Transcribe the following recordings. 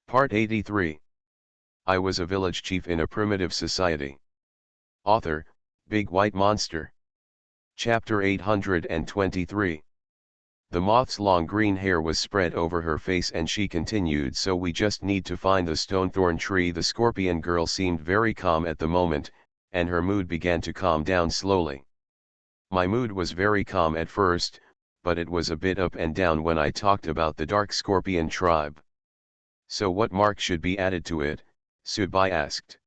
Part 83. I was a village chief in a primitive society. Author, Big White Monster. Chapter 823. The moth's long green hair was spread over her face and she continued, so we just need to find the stonethorn tree. The scorpion girl seemed very calm at the moment, and her mood began to calm down slowly. My mood was very calm at first, but it was a bit up and down when I talked about the dark scorpion tribe. So what mark should be added to it? Subai asked.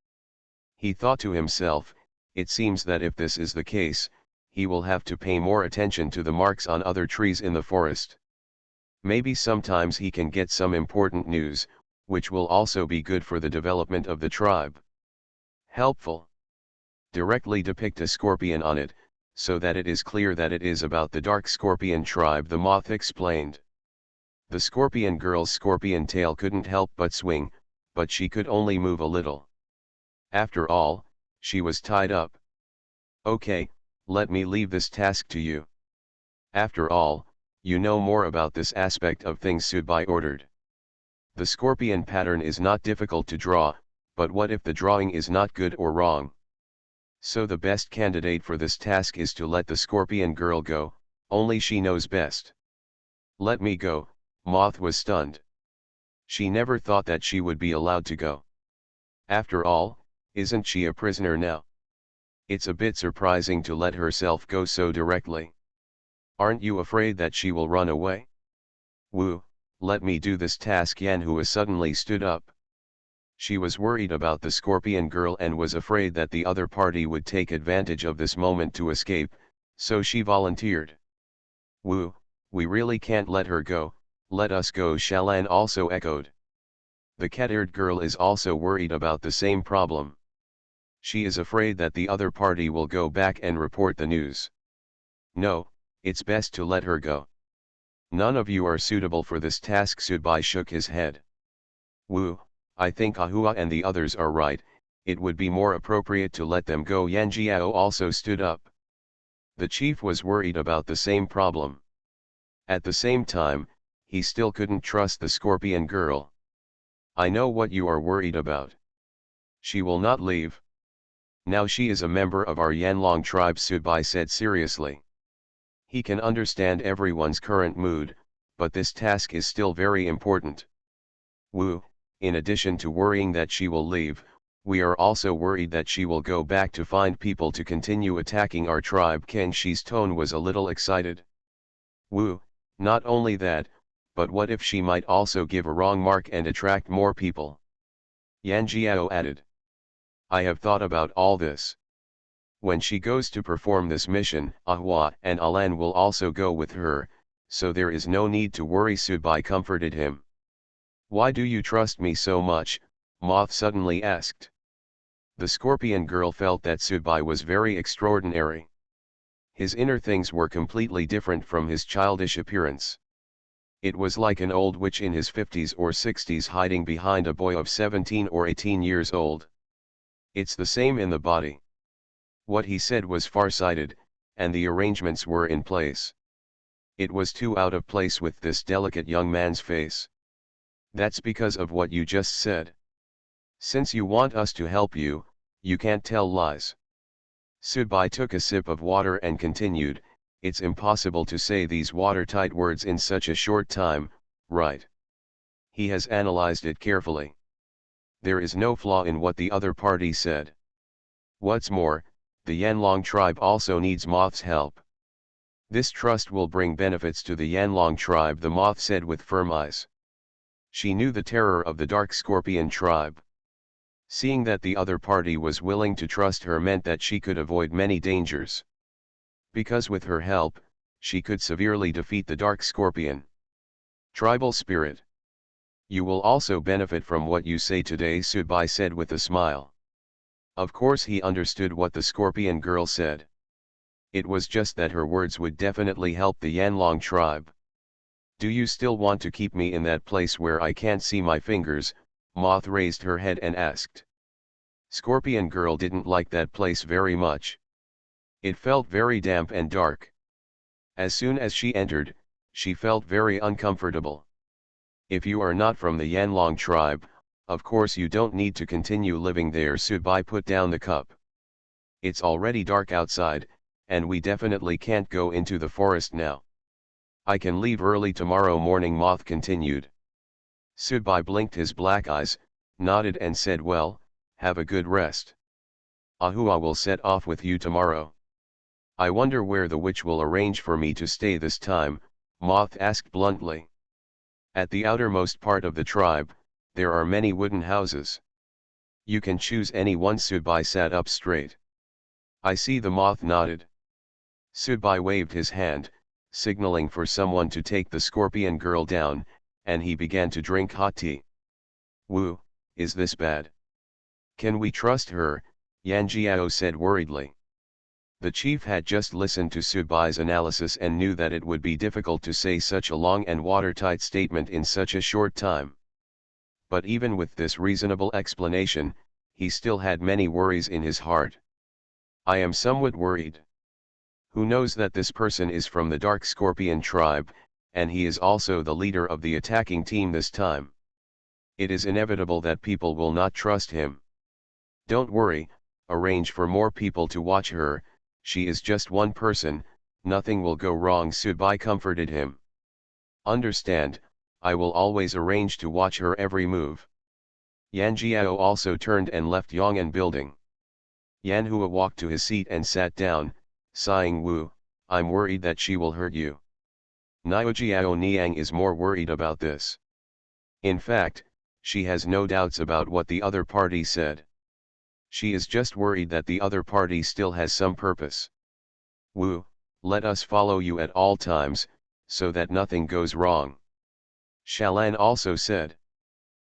He thought to himself, it seems that if this is the case, he will have to pay more attention to the marks on other trees in the forest. Maybe sometimes he can get some important news, which will also be good for the development of the tribe. Helpful. Directly depict a scorpion on it, so that it is clear that it is about the dark scorpion tribe, the moth explained. The scorpion girl's scorpion tail couldn't help but swing, but she could only move a little. After all, she was tied up. Okay, let me leave this task to you. After all, you know more about this aspect of things, Subai ordered. The scorpion pattern is not difficult to draw, but what if the drawing is not good or wrong? So the best candidate for this task is to let the scorpion girl go, only she knows best. Let me go. Moth was stunned. She never thought that she would be allowed to go. After all, isn't she a prisoner now? It's a bit surprising to let herself go so directly. Aren't you afraid that she will run away? Woo, let me do this task. Yanhua suddenly stood up. She was worried about the scorpion girl and was afraid that the other party would take advantage of this moment to escape, so she volunteered. Woo, we really can't let her go. Let us go, Shalan also echoed. The cat-eared girl is also worried about the same problem. She is afraid that the other party will go back and report the news. No, it's best to let her go. None of you are suitable for this task. Subai shook his head. Woo, I think Ahua and the others are right, it would be more appropriate to let them go. Yanjiao also stood up. The chief was worried about the same problem. At the same time, he still couldn't trust the scorpion girl. I know what you are worried about. She will not leave. Now she is a member of our Yanlong tribe, Subai said seriously. He can understand everyone's current mood, but this task is still very important. Woo, in addition to worrying that she will leave, we are also worried that she will go back to find people to continue attacking our tribe. Kang Shi's tone was a little excited. Woo, not only that, but what if she might also give a wrong mark and attract more people? Yan Jiao added. I have thought about all this. When she goes to perform this mission, Ahua and Alan will also go with her, so there is no need to worry. Subai comforted him. Why do you trust me so much? Moth suddenly asked. The scorpion girl felt that Subai was very extraordinary. His inner things were completely different from his childish appearance. It was like an old witch in his 50s or 60s hiding behind a boy of 17 or 18 years old. It's the same in the body. What he said was far-sighted, and the arrangements were in place. It was too out of place with this delicate young man's face. That's because of what you just said. Since you want us to help you, you can't tell lies. Subai took a sip of water and continued, it's impossible to say these watertight words in such a short time, right? He has analyzed it carefully. There is no flaw in what the other party said. What's more, the Yanlong tribe also needs Moth's help. This trust will bring benefits to the Yanlong tribe, the Moth said with firm eyes. She knew the terror of the dark scorpion tribe. Seeing that the other party was willing to trust her meant that she could avoid many dangers. Because with her help, she could severely defeat the dark scorpion. Tribal spirit. You will also benefit from what you say today, Subai said with a smile. Of course he understood what the scorpion girl said. It was just that her words would definitely help the Yanlong tribe. Do you still want to keep me in that place where I can't see my fingers? Moth raised her head and asked. Scorpion girl didn't like that place very much. It felt very damp and dark. As soon as she entered, she felt very uncomfortable. If you are not from the Yanlong tribe, Of course you don't need to continue living there. Subai put down the cup. It's already dark outside, and we definitely can't go into the forest now. I can leave early tomorrow morning, Moth continued. Subai blinked his black eyes, nodded and said, well, have a good rest. Ahua will set off with you tomorrow. I wonder where the witch will arrange for me to stay this time, Moth asked bluntly. At the outermost part of the tribe, there are many wooden houses. You can choose any one. Subai sat up straight. I see. The Moth nodded. Subai waved his hand, signaling for someone to take the scorpion girl down, and he began to drink hot tea. Woo, is this bad? Can we trust her? Yanjiao said worriedly. The chief had just listened to Subai's analysis and knew that it would be difficult to say such a long and watertight statement in such a short time. But even with this reasonable explanation, he still had many worries in his heart. I am somewhat worried. Who knows that this person is from the Dark Scorpion tribe, and he is also the leader of the attacking team this time. It is inevitable that people will not trust him. Don't worry, arrange for more people to watch her. She is just one person, nothing will go wrong. Subai comforted him. Understand, I will always arrange to watch her every move. Yanjiao also turned and left Yong'an building. Yanhua walked to his seat and sat down, sighing. Wu, I'm worried that she will hurt you. Niujiao Niang is more worried about this. In fact, she has no doubts about what the other party said. She is just worried that the other party still has some purpose. Wu, let us follow you at all times, so that nothing goes wrong. Shalan also said.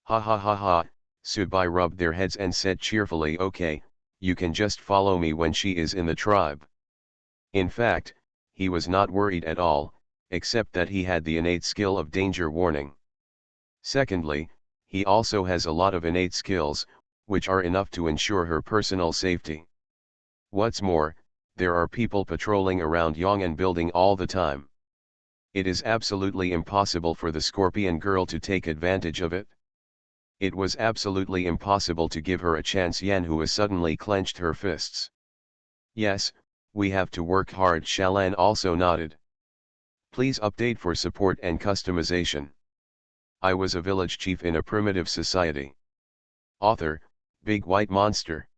Ha ha ha ha, Subai rubbed their heads and said cheerfully, okay, you can just follow me when she is in the tribe. In fact, he was not worried at all, except that he had the innate skill of danger warning. Secondly, he also has a lot of innate skills, which are enough to ensure her personal safety. What's more, there are people patrolling around Yong'an building all the time. It is absolutely impossible for the Scorpion girl to take advantage of it. It was absolutely impossible to give her a chance. Yanhua suddenly clenched her fists. Yes, we have to work hard. Shalan also nodded. Please update for support and customization. I was a village chief in a primitive society. Author, Big White Monster.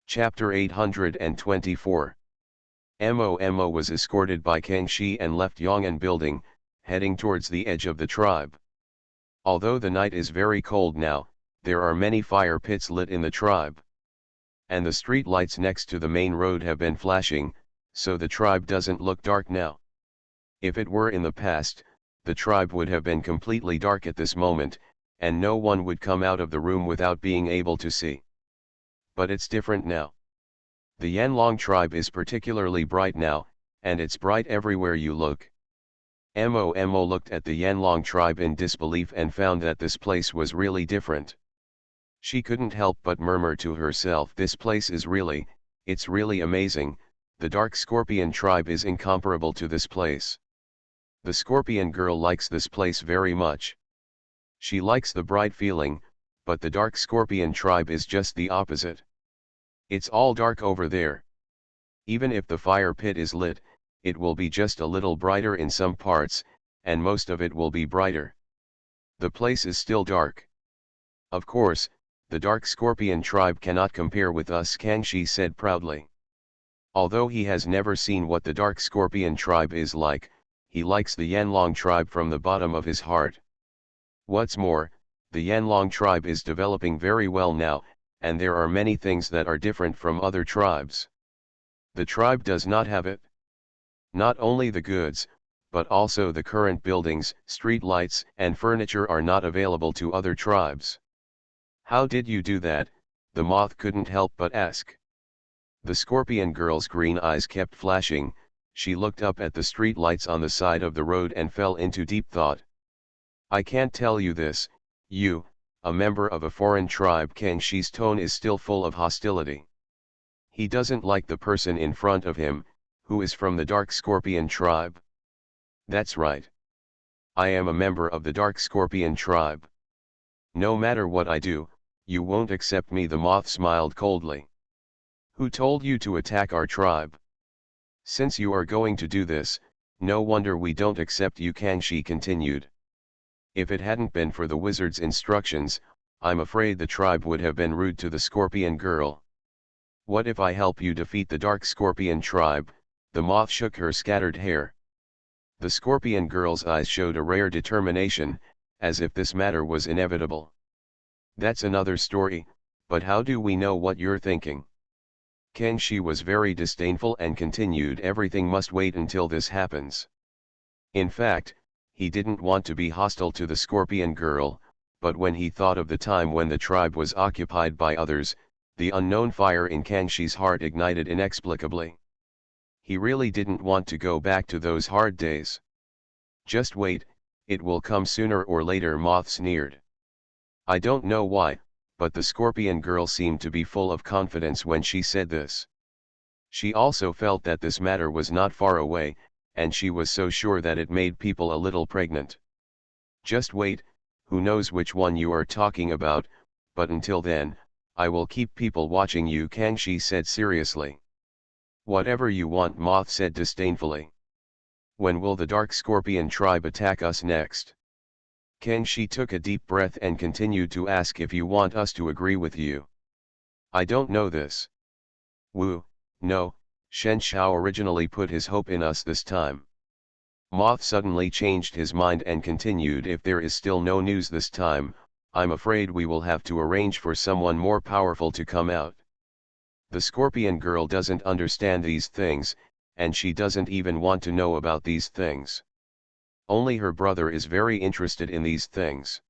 Chapter 824. Mo was escorted by Kang Shi and left Yong'an building, heading towards the edge of the tribe. Although the night is very cold now, there are many fire pits lit in the tribe. And the street lights next to the main road have been flashing, so the tribe doesn't look dark now. If it were in the past, the tribe would have been completely dark at this moment, and no one would come out of the room without being able to see. But it's different now. The Yanlong tribe is particularly bright now, and it's bright everywhere you look. Mo looked at the Yanlong tribe in disbelief and found that this place was really different. She couldn't help but murmur to herself, this place is it's really amazing. The Dark Scorpion tribe is incomparable to this place. The Scorpion girl likes this place very much. She likes the bright feeling, but the Dark Scorpion tribe is just the opposite. It's all dark over there. Even if the fire pit is lit, it will be just a little brighter in some parts, and most of it will be brighter. The place is still dark. Of course, the Dark Scorpion tribe cannot compare with us, Kangxi said proudly. Although he has never seen what the Dark Scorpion tribe is like, he likes the Yanlong tribe from the bottom of his heart. What's more, the Yanlong tribe is developing very well now, and there are many things that are different from other tribes. The tribe does not have it. Not only the goods, but also the current buildings, street lights, and furniture are not available to other tribes. How did you do that? The Moth couldn't help but ask. The Scorpion girl's green eyes kept flashing. She looked up at the street lights on the side of the road and fell into deep thought. I can't tell you this, you, a member of a foreign tribe. Kangxi's tone is still full of hostility. He doesn't like the person in front of him, who is from the Dark Scorpion tribe. That's right. I am a member of the Dark Scorpion tribe. No matter what I do, you won't accept me. The moth smiled coldly. Who told you to attack our tribe? Since you are going to do this, no wonder we don't accept you, Kanshi continued. If it hadn't been for the wizard's instructions, I'm afraid the tribe would have been rude to the scorpion girl. What if I help you defeat the dark scorpion tribe? The moth shook her scattered hair. The scorpion girl's eyes showed a rare determination, as if this matter was inevitable. That's another story, but how do we know what you're thinking? Kanshi was very disdainful and continued, everything must wait until this happens. In fact, he didn't want to be hostile to the scorpion girl, but when he thought of the time when the tribe was occupied by others, the unknown fire in Kanshi's heart ignited inexplicably. He really didn't want to go back to those hard days. Just wait, it will come sooner or later, Moth sneered. I don't know why, but the scorpion girl seemed to be full of confidence when she said this. She also felt that this matter was not far away, and she was so sure that it made people a little pregnant. Just wait, who knows which one you are talking about, but until then, I will keep people watching you, Kanshi said seriously. Whatever you want, Moth said disdainfully. When will the dark scorpion tribe attack us next? Kanshi took a deep breath and continued to ask, if you want us to agree with you. I don't know this. Woo, no, Shen Shao originally put his hope in us this time. Moth suddenly changed his mind and continued, if there is still no news this time, I'm afraid we will have to arrange for someone more powerful to come out. The scorpion girl doesn't understand these things, and she doesn't even want to know about these things. Only her brother is very interested in these things.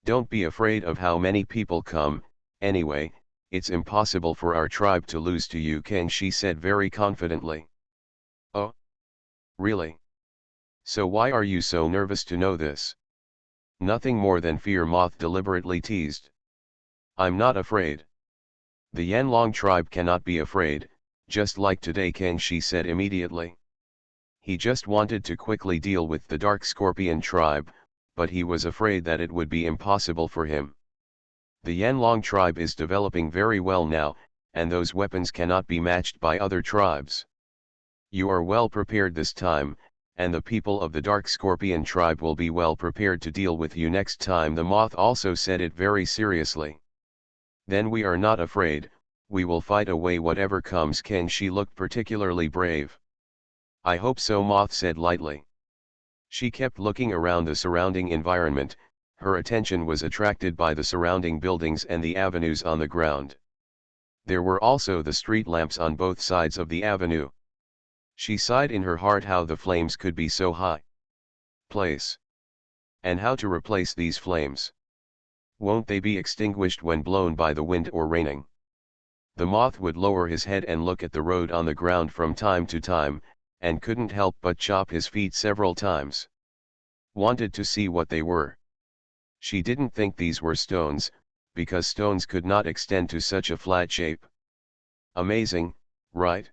Don't be afraid of how many people come, anyway, it's impossible for our tribe to lose to you, Kanshi said very confidently. Oh? Really? So why are you so nervous to know this? Nothing more than fear, Moth deliberately teased. I'm not afraid. The Yanlong tribe cannot be afraid, just like today, Kanshi said immediately. He just wanted to quickly deal with the dark scorpion tribe, but he was afraid that it would be impossible for him. The Yanlong tribe is developing very well now, and those weapons cannot be matched by other tribes. You are well prepared this time, and the people of the dark scorpion tribe will be well prepared to deal with you next time. The moth also said it very seriously. Then we are not afraid, we will fight away whatever comes. Kanshi looked particularly brave. I hope so, Moth said lightly. She kept looking around the surrounding environment, her attention was attracted by the surrounding buildings and the avenues on the ground. There were also the street lamps on both sides of the avenue. She sighed in her heart how the flames could be so high. Place. And how to replace these flames? Won't they be extinguished when blown by the wind or raining? The moth would lower his head and look at the road on the ground from time to time, and couldn't help but chop his feet several times. Wanted to see what they were. She didn't think these were stones, because stones could not extend to such a flat shape. Amazing, right?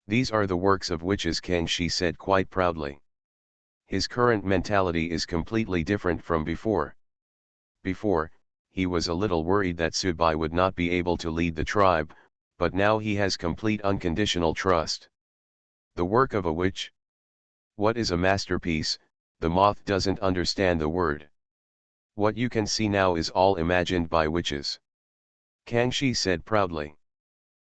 These are the works of witches, Kanshi said quite proudly. His current mentality is completely different from before. Before, he was a little worried that Subai would not be able to lead the tribe, but now he has complete unconditional trust. The work of a witch? What is a masterpiece? The moth doesn't understand the word. What you can see now is all imagined by witches. Kanshi said proudly.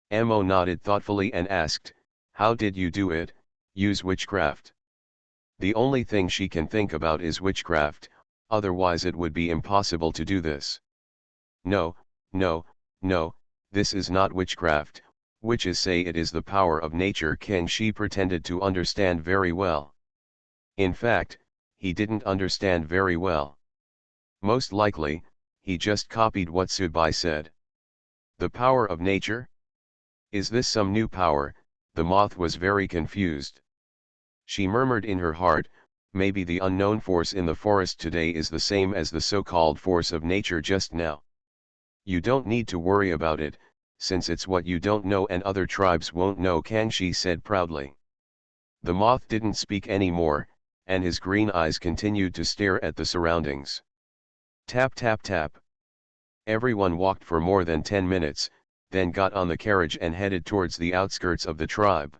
Mo nodded thoughtfully and asked, how did you do it? Use witchcraft? The only thing she can think about is witchcraft, otherwise it would be impossible to do this. No, no, no, this is not witchcraft. Witches say it is the power of nature. Kanshi pretended to understand very well. In fact, he didn't understand very well. Most likely, he just copied what Subai said. The power of nature? Is this some new power? The moth was very confused. She murmured in her heart, maybe the unknown force in the forest today is the same as the so-called force of nature just now. You don't need to worry about it, since it's what you don't know and other tribes won't know, Kanshi said proudly. The moth didn't speak anymore, and his green eyes continued to stare at the surroundings. Tap tap tap. Everyone walked for more than 10 minutes, then got on the carriage and headed towards the outskirts of the tribe.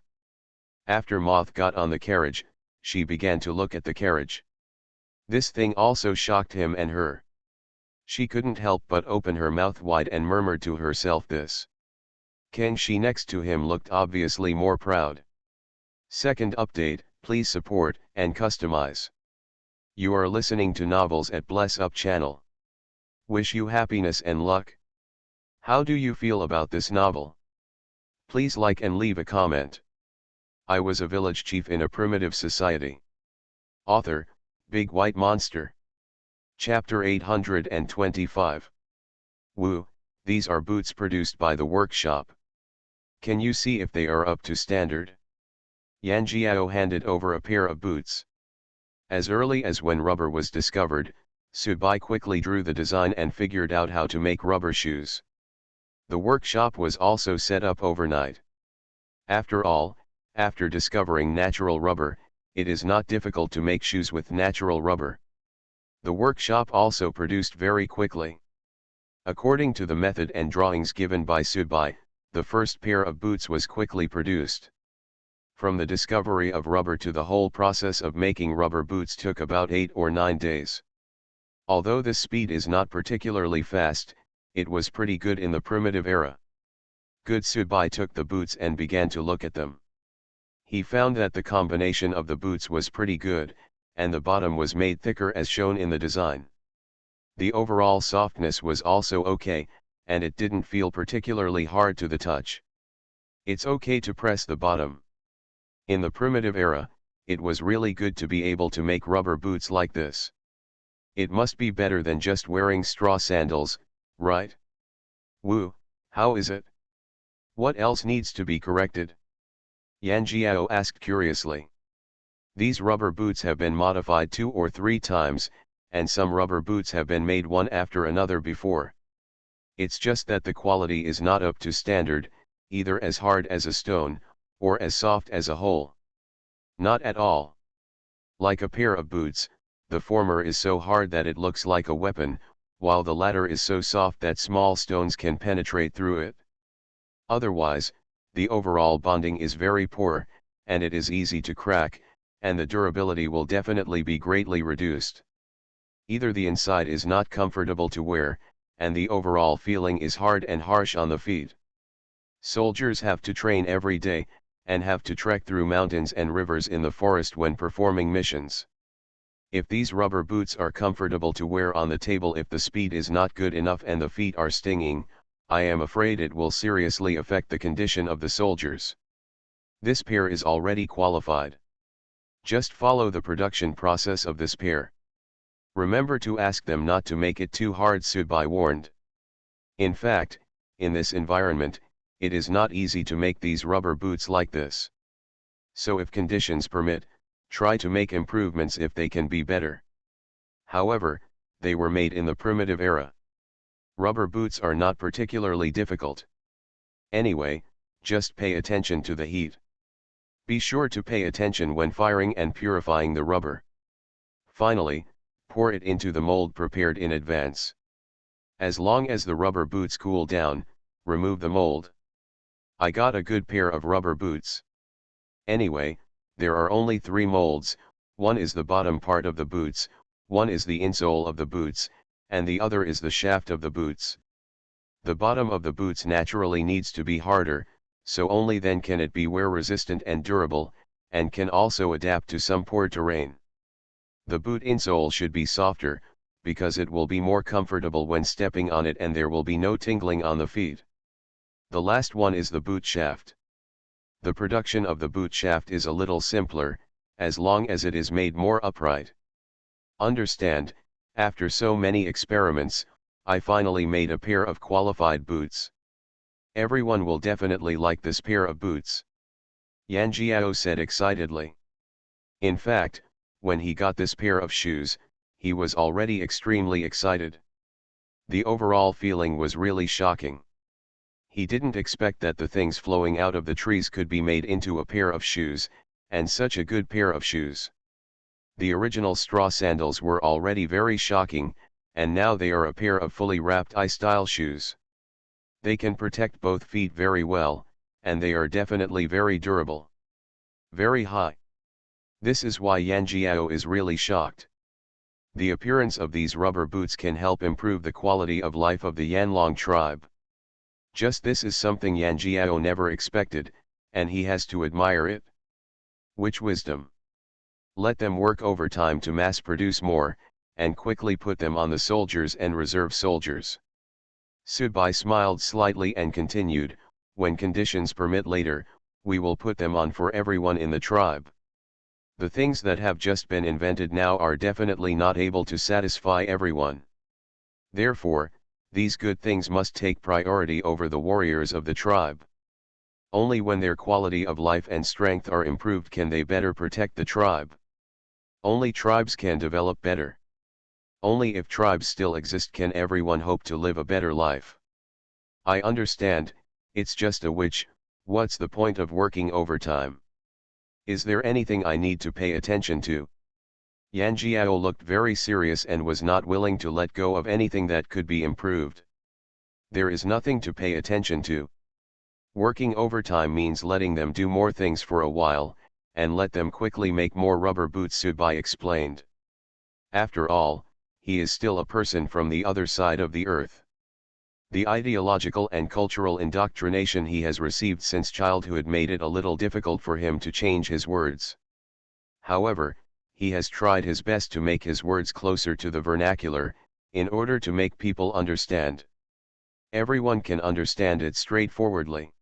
After Moth got on the carriage, she began to look at the carriage. This thing also shocked him and her. She couldn't help but open her mouth wide and murmured to herself this. Kang Shi next to him looked obviously more proud. Second update, please support and customize. You are listening to Novels at Bless Up channel. Wish you happiness and luck. How do you feel about this novel? Please like and leave a comment. I was a village chief in a primitive society. Author, Big White Monster. Chapter 825. Woo, these are boots produced by the workshop. Can you see if they are up to standard? Yan Jiao handed over a pair of boots. As early as when rubber was discovered, Subai quickly drew the design and figured out how to make rubber shoes. The workshop was also set up overnight. After all, after discovering natural rubber, it is not difficult to make shoes with natural rubber. The workshop also produced very quickly. According to the method and drawings given by Subai, the first pair of boots was quickly produced. From the discovery of rubber to the whole process of making rubber boots took about 8 or 9 days. Although this speed is not particularly fast, it was pretty good in the primitive era. Good Subai took the boots and began to look at them. He found that the combination of the boots was pretty good, and the bottom was made thicker as shown in the design. The overall softness was also okay, and it didn't feel particularly hard to the touch. It's okay to press the bottom. In the primitive era, it was really good to be able to make rubber boots like this. It must be better than just wearing straw sandals, right? Woo, how is it? What else needs to be corrected? Yan Jiao asked curiously. These rubber boots have been modified 2 or 3 times, and some rubber boots have been made one after another before. It's just that the quality is not up to standard, either as hard as a stone, or as soft as a hole. Not at all. Like a pair of boots, the former is so hard that it looks like a weapon, while the latter is so soft that small stones can penetrate through it. Otherwise, the overall bonding is very poor, and it is easy to crack, and the durability will definitely be greatly reduced. Either the inside is not comfortable to wear, and the overall feeling is hard and harsh on the feet. Soldiers have to train every day, and have to trek through mountains and rivers in the forest when performing missions. If these rubber boots are comfortable to wear on the table, if the speed is not good enough and the feet are stinging, I am afraid it will seriously affect the condition of the soldiers. This pair is already qualified. Just follow the production process of this pair. Remember to ask them not to make it too hard, Subai warned. In fact, in this environment, it is not easy to make these rubber boots like this. So if conditions permit, try to make improvements if they can be better. However, they were made in the primitive era. Rubber boots are not particularly difficult. Anyway, just pay attention to the heat. Be sure to pay attention when firing and purifying the rubber. Finally, pour it into the mold prepared in advance. As long as the rubber boots cool down, remove the mold. I got a good pair of rubber boots. Anyway, there are only 3 molds, one is the bottom part of the boots, one is the insole of the boots, and the other is the shaft of the boots. The bottom of the boots naturally needs to be harder, so only then can it be wear resistant and durable, and can also adapt to some poor terrain. The boot insole should be softer, because it will be more comfortable when stepping on it and there will be no tingling on the feet. The last one is the boot shaft. The production of the boot shaft is a little simpler, as long as it is made more upright. Understand, after so many experiments, I finally made a pair of qualified boots. Everyone will definitely like this pair of boots. Yan Jiao said excitedly. In fact, when he got this pair of shoes, he was already extremely excited. The overall feeling was really shocking. He didn't expect that the things flowing out of the trees could be made into a pair of shoes, and such a good pair of shoes. The original straw sandals were already very shocking, and now they are a pair of fully wrapped eye-style shoes. They can protect both feet very well, and they are definitely very durable. Very high. This is why Yan Jiao is really shocked. The appearance of these rubber boots can help improve the quality of life of the Yanlong tribe. Just this is something Yan Jiao never expected, and he has to admire it. Which wisdom! Let them work overtime to mass produce more, and quickly put them on the soldiers and reserve soldiers. Subai smiled slightly and continued, when conditions permit later, we will put them on for everyone in the tribe. The things that have just been invented now are definitely not able to satisfy everyone. Therefore, these good things must take priority over the warriors of the tribe. Only when their quality of life and strength are improved can they better protect the tribe. Only tribes can develop better. Only if tribes still exist can everyone hope to live a better life. I understand, it's just a witch, what's the point of working overtime? Is there anything I need to pay attention to? Yan Jiao looked very serious and was not willing to let go of anything that could be improved. There is nothing to pay attention to. Working overtime means letting them do more things for a while, and let them quickly make more rubber boots, Subai explained. After all, he is still a person from the other side of the earth. The ideological and cultural indoctrination he has received since childhood made it a little difficult for him to change his words. However, he has tried his best to make his words closer to the vernacular, in order to make people understand. Everyone can understand it straightforwardly.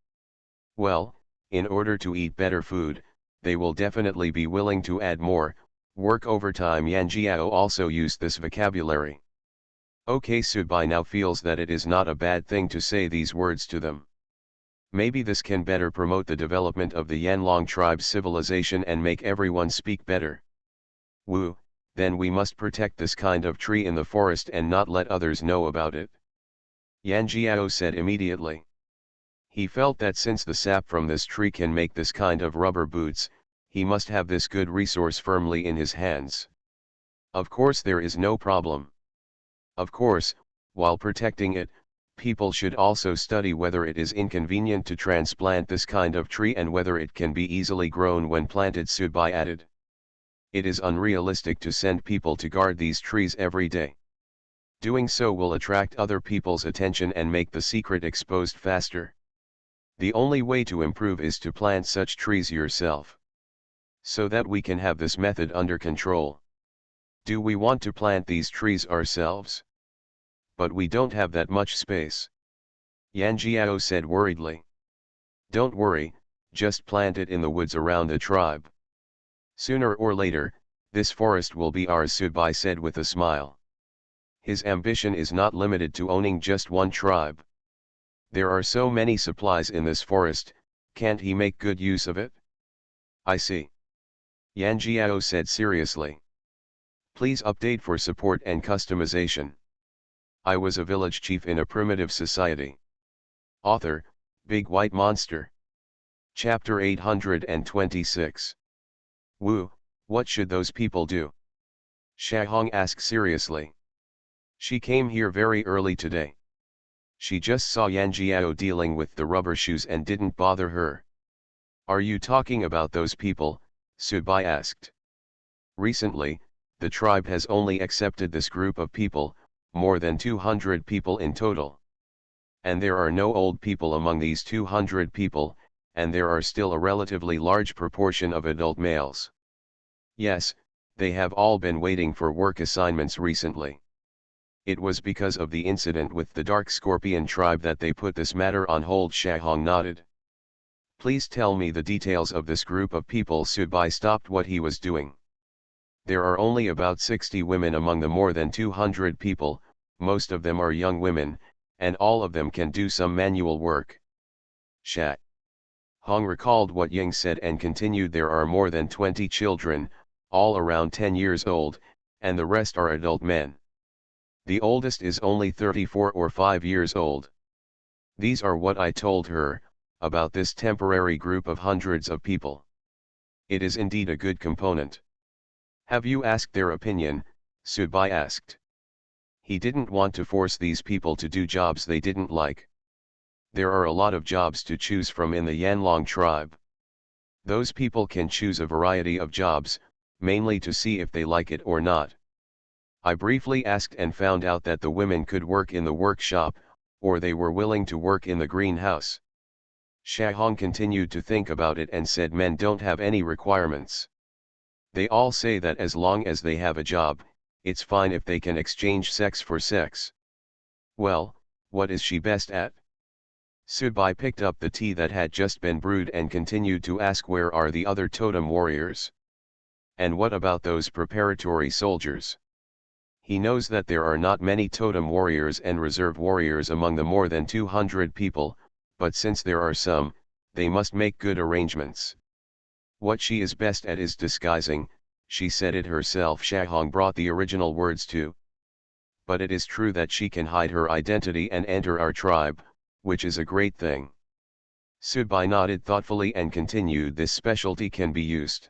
Well, in order to eat better food, they will definitely be willing to add more, work overtime. Yan Jiao also used this vocabulary. Okay, Subai now feels that it is not a bad thing to say these words to them. Maybe this can better promote the development of the Yanlong tribe's civilization and make everyone speak better. Woo, then we must protect this kind of tree in the forest and not let others know about it. Yan Jiao said immediately. He felt that since the sap from this tree can make this kind of rubber boots, he must have this good resource firmly in his hands. Of course there is no problem. Of course, while protecting it, people should also study whether it is inconvenient to transplant this kind of tree and whether it can be easily grown when planted, Subai added. It is unrealistic to send people to guard these trees every day. Doing so will attract other people's attention and make the secret exposed faster. The only way to improve is to plant such trees yourself. So that we can have this method under control. Do we want to plant these trees ourselves? But we don't have that much space. Yan Jiao said worriedly. Don't worry, just plant it in the woods around the tribe. Sooner or later, this forest will be ours, Subai said with a smile. His ambition is not limited to owning just one tribe. There are so many supplies in this forest, can't he make good use of it? I see. Yan Jiao said seriously. Please update for support and customization. I was a village chief in a primitive society. Author, Big White Monster. Chapter 826. Wu, what should those people do? Shahong asked seriously. She came here very early today. She just saw Yan Jiao dealing with the rubber shoes and didn't bother her. Are you talking about those people? Subai asked. Recently, the tribe has only accepted this group of people, more than 200 people in total. And there are no old people among these 200 people, and there are still a relatively large proportion of adult males. Yes, they have all been waiting for work assignments recently. It was because of the incident with the Dark Scorpion tribe that they put this matter on hold. Shahong nodded. Please tell me the details of this group of people. Subai stopped what he was doing. There are only about 60 women among the more than 200 people, most of them are young women, and all of them can do some manual work. Shat. Hong recalled what Ying said and continued. There are more than 20 children, all around 10 years old, and the rest are adult men. The oldest is only 34 or 5 years old. These are what I told her, about this temporary group of hundreds of people. It is indeed a good component. Have you asked their opinion? Subai asked. He didn't want to force these people to do jobs they didn't like. There are a lot of jobs to choose from in the Yanlong tribe. Those people can choose a variety of jobs, mainly to see if they like it or not. I briefly asked and found out that the women could work in the workshop, or they were willing to work in the greenhouse. Shahong continued to think about it and said men don't have any requirements. They all say that as long as they have a job, it's fine if they can exchange sex for sex. Well, what is she best at? Subai picked up the tea that had just been brewed and continued to ask where are the other totem warriors? And what about those preparatory soldiers? He knows that there are not many totem warriors and reserve warriors among the more than 200 people, but since there are some, they must make good arrangements. What she is best at is disguising, she said it herself. Shahong brought the original words too. But it is true that she can hide her identity and enter our tribe, which is a great thing. Subai nodded thoughtfully and continued, this specialty can be used.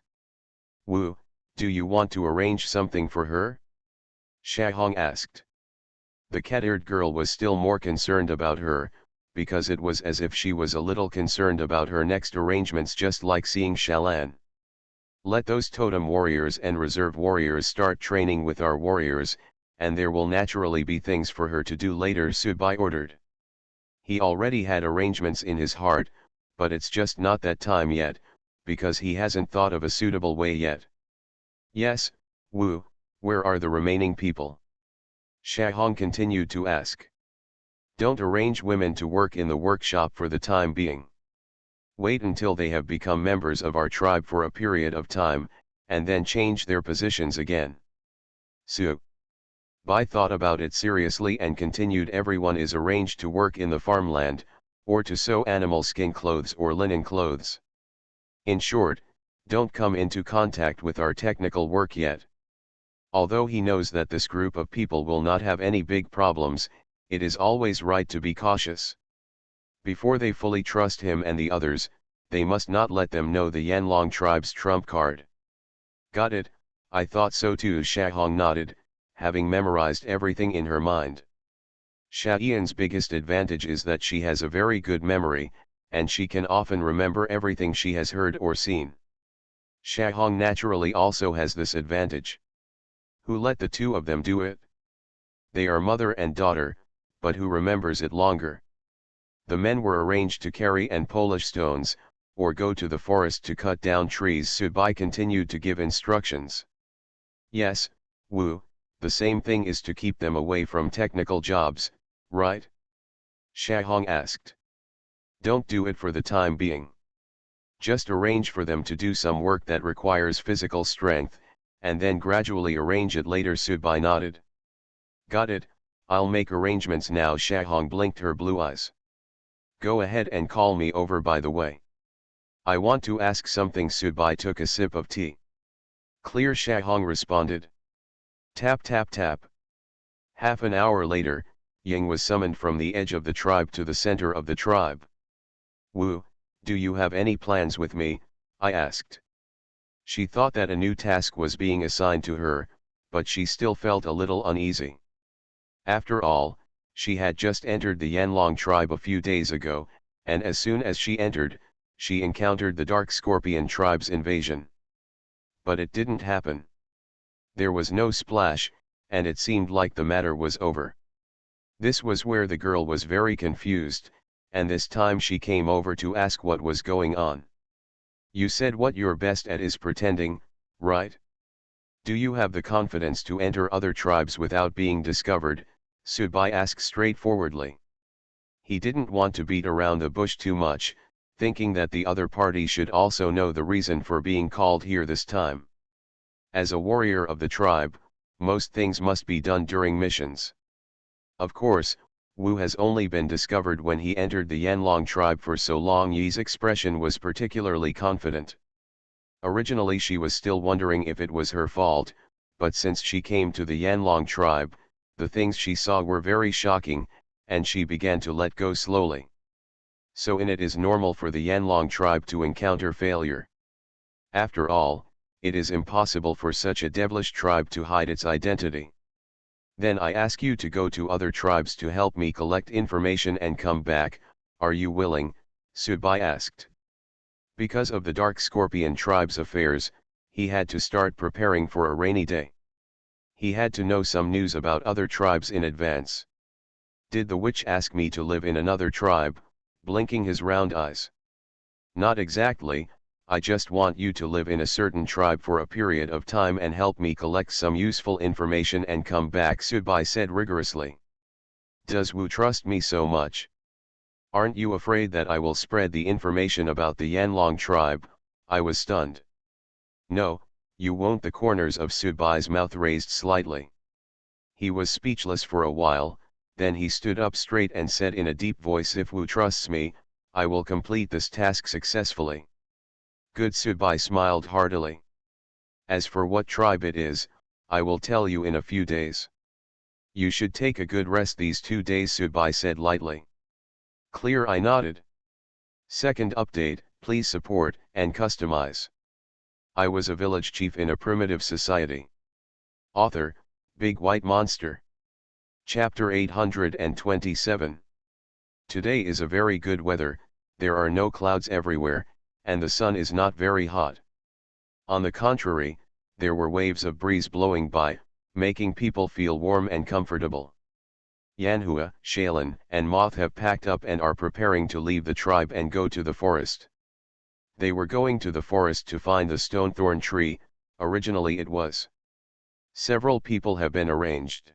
Wu, do you want to arrange something for her? Shahong asked. The cat-eared girl was still more concerned about her, because it was as if she was a little concerned about her next arrangements, just like seeing Shalan. Let those totem warriors and reserve warriors start training with our warriors, and there will naturally be things for her to do later, Subai ordered. He already had arrangements in his heart, but it's just not that time yet, because he hasn't thought of a suitable way yet. Yes, Wu, where are the remaining people? Shahong continued to ask. Don't arrange women to work in the workshop for the time being. Wait until they have become members of our tribe for a period of time, and then change their positions again. Bai thought about it seriously and continued, everyone is arranged to work in the farmland, or to sew animal skin clothes or linen clothes. In short, don't come into contact with our technical work yet. Although he knows that this group of people will not have any big problems, it is always right to be cautious. Before they fully trust him and the others, they must not let them know the Yanlong tribe's trump card. Got it, I thought so too. Shahong nodded, having memorized everything in her mind. Shahian's biggest advantage is that she has a very good memory, and she can often remember everything she has heard or seen. Shahong naturally also has this advantage. Who let the two of them do it? They are mother and daughter, but who remembers it longer? The men were arranged to carry and polish stones, or go to the forest to cut down trees. Subai continued to give instructions. Yes, Wu, the same thing is to keep them away from technical jobs, right? Shahong asked. Don't do it for the time being. Just arrange for them to do some work that requires physical strength, and then gradually arrange it later. Subai nodded. Got it, I'll make arrangements now. Shahong blinked her blue eyes. Go ahead and call me over by the way. I want to ask something. Subai took a sip of tea. Clear, Shahong responded. Tap tap tap. Half an hour later, Ying was summoned from the edge of the tribe to the center of the tribe. Wu, do you have any plans with me? I asked. She thought that a new task was being assigned to her, but she still felt a little uneasy. After all, she had just entered the Yanlong tribe a few days ago, and as soon as she entered, she encountered the Dark Scorpion tribe's invasion. But it didn't happen. There was no splash, and it seemed like the matter was over. This was where the girl was very confused, and this time she came over to ask what was going on. You said what you're best at is pretending, right? Do you have the confidence to enter other tribes without being discovered? Subai asked straightforwardly. He didn't want to beat around the bush too much, thinking that the other party should also know the reason for being called here this time. As a warrior of the tribe, most things must be done during missions. Of course, Wu has only been discovered when he entered the Yanlong tribe for so long. Yi's expression was particularly confident. Originally she was still wondering if it was her fault, but since she came to the Yanlong tribe, the things she saw were very shocking, and she began to let go slowly. So it is normal for the Yanlong tribe to encounter failure. After all, it is impossible for such a devilish tribe to hide its identity. Then I ask you to go to other tribes to help me collect information and come back, are you willing? Subai asked. Because of the Dark Scorpion tribe's affairs, he had to start preparing for a rainy day. He had to know some news about other tribes in advance. Did the witch ask me to live in another tribe? Blinking his round eyes. Not exactly, I just want you to live in a certain tribe for a period of time and help me collect some useful information and come back, Subai said rigorously. Does Wu trust me so much? Aren't you afraid that I will spread the information about the Yanlong tribe? I was stunned. No, you won't. The corners of Subai's mouth raised slightly. He was speechless for a while, then he stood up straight and said in a deep voice, if Wu trusts me, I will complete this task successfully. Good. Subai smiled heartily. As for what tribe it is, I will tell you in a few days. You should take a good rest these 2 days, Subai said lightly. Clear, I nodded. Second update, please support and customize. I was a village chief in a primitive society. Author, Big White Monster. Chapter 827. Today is a very good weather, there are no clouds everywhere, and the sun is not very hot. On the contrary, there were waves of breeze blowing by, making people feel warm and comfortable. Yanhua, Shaolin, and Moth have packed up and are preparing to leave the tribe and go to the forest. They were going to the forest to find the stone thorn tree, originally it was. Several people have been arranged.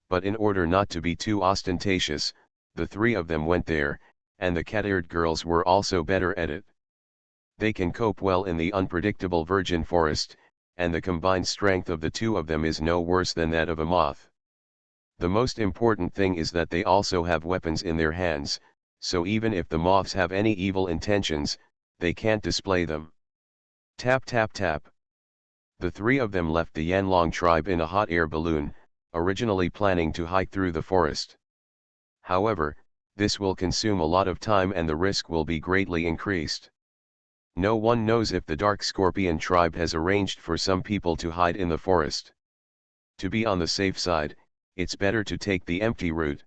But in order not to be too ostentatious, the 3 of them went there, and the cat-eared girls were also better at it. They can cope well in the unpredictable virgin forest, and the combined strength of the 2 of them is no worse than that of a moth. The most important thing is that they also have weapons in their hands, so even if the moths have any evil intentions, they can't display them. Tap tap tap. The 3 of them left the Yanlong tribe in a hot air balloon, originally planning to hike through the forest. However, this will consume a lot of time and the risk will be greatly increased. No one knows if the Dark Scorpion tribe has arranged for some people to hide in the forest. To be on the safe side, it's better to take the empty route.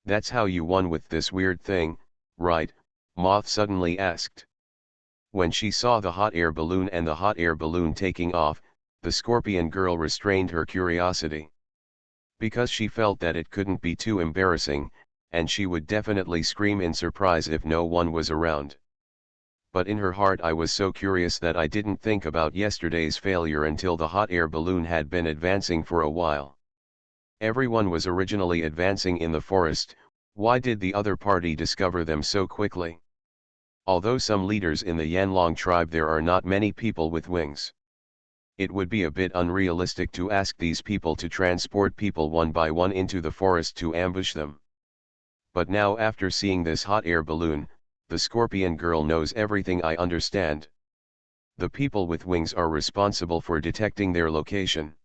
That's how you won with this weird thing, right? Moth suddenly asked. When she saw the hot air balloon and the hot air balloon taking off, the scorpion girl restrained her curiosity. Because she felt that it couldn't be too embarrassing, and she would definitely scream in surprise if no one was around. But in her heart I was so curious that I didn't think about yesterday's failure until the hot air balloon had been advancing for a while. Everyone was originally advancing in the forest, why did the other party discover them so quickly? Although some leaders in the Yanlong tribe, there are not many people with wings. It would be a bit unrealistic to ask these people to transport people one by one into the forest to ambush them. But now, after seeing this hot air balloon, the scorpion girl knows everything. I understand. The people with wings are responsible for detecting their location.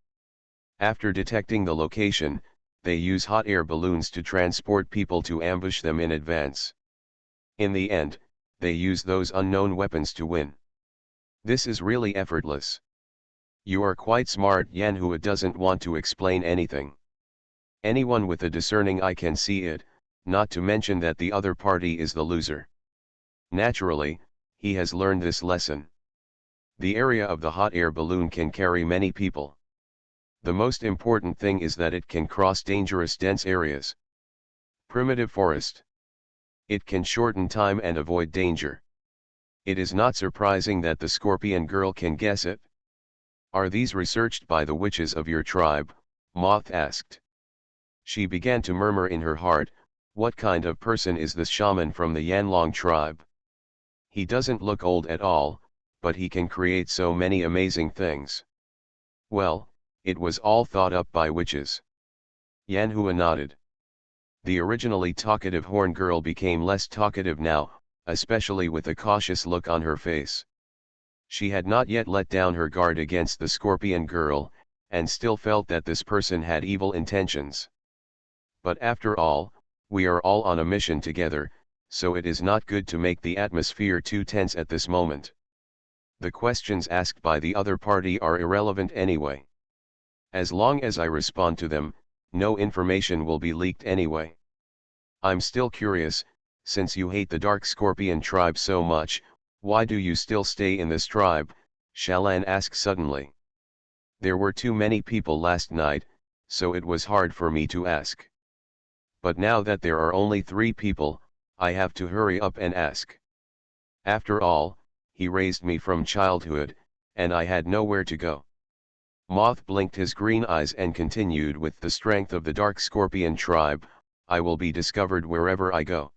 After detecting the location, they use hot air balloons to transport people to ambush them in advance. In the end, they use those unknown weapons to win. This is really effortless. You are quite smart. Yanhua doesn't want to explain anything. Anyone with a discerning eye can see it, not to mention that the other party is the loser. Naturally, he has learned this lesson. The area of the hot air balloon can carry many people. The most important thing is that it can cross dangerous dense areas. Primitive forest. It can shorten time and avoid danger. It is not surprising that the scorpion girl can guess it. Are these researched by the witches of your tribe? Moth asked. She began to murmur in her heart, what kind of person is this shaman from the Yanlong tribe? He doesn't look old at all, but he can create so many amazing things. Well, it was all thought up by witches. Yanhua nodded. The originally talkative horn girl became less talkative now, especially with a cautious look on her face. She had not yet let down her guard against the scorpion girl, and still felt that this person had evil intentions. But after all, we are all on a mission together, so it is not good to make the atmosphere too tense at this moment. The questions asked by the other party are irrelevant anyway. As long as I respond to them, no information will be leaked anyway. I'm still curious, since you hate the Dark Scorpion tribe so much, why do you still stay in this tribe? Shalan asked suddenly. There were too many people last night, so it was hard for me to ask. But now that there are only 3 people, I have to hurry up and ask. After all, he raised me from childhood, and I had nowhere to go. Moth blinked his green eyes and continued, with the strength of the Dark Scorpion tribe, I will be discovered wherever I go.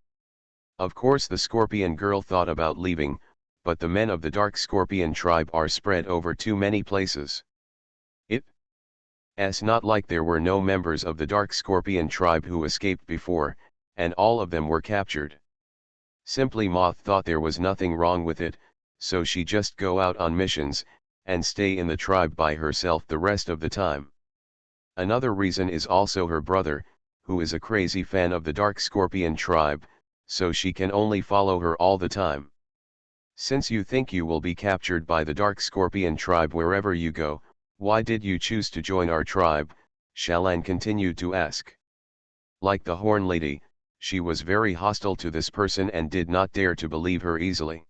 Of course the Scorpion girl thought about leaving, but the men of the Dark Scorpion tribe are spread over too many places. It's not like there were no members of the Dark Scorpion tribe who escaped before, and all of them were captured. Simply Moth thought there was nothing wrong with it, so she just go out on missions, and stay in the tribe by herself the rest of the time. Another reason is also her brother, who is a crazy fan of the Dark Scorpion tribe, so she can only follow her all the time. Since you think you will be captured by the Dark Scorpion tribe wherever you go, why did you choose to join our tribe? Shalan continued to ask. Like the Horn Lady, she was very hostile to this person and did not dare to believe her easily.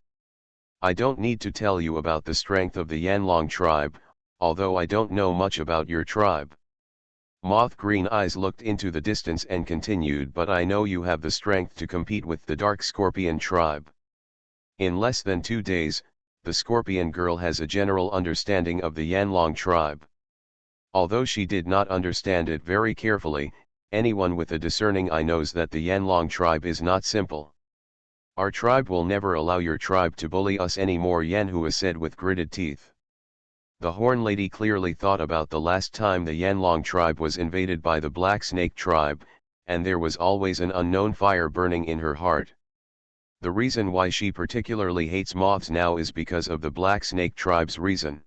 I don't need to tell you about the strength of the Yanlong tribe, although I don't know much about your tribe. Moth green eyes looked into the distance and continued, but I know you have the strength to compete with the Dark Scorpion tribe. In less than 2 days, the Scorpion girl has a general understanding of the Yanlong tribe. Although she did not understand it very carefully, anyone with a discerning eye knows that the Yanlong tribe is not simple. Our tribe will never allow your tribe to bully us anymore, Yanhua said with gritted teeth. The Horn Lady clearly thought about the last time the Yanlong tribe was invaded by the Black Snake tribe, and there was always an unknown fire burning in her heart. The reason why she particularly hates moths now is because of the Black Snake tribe's reason.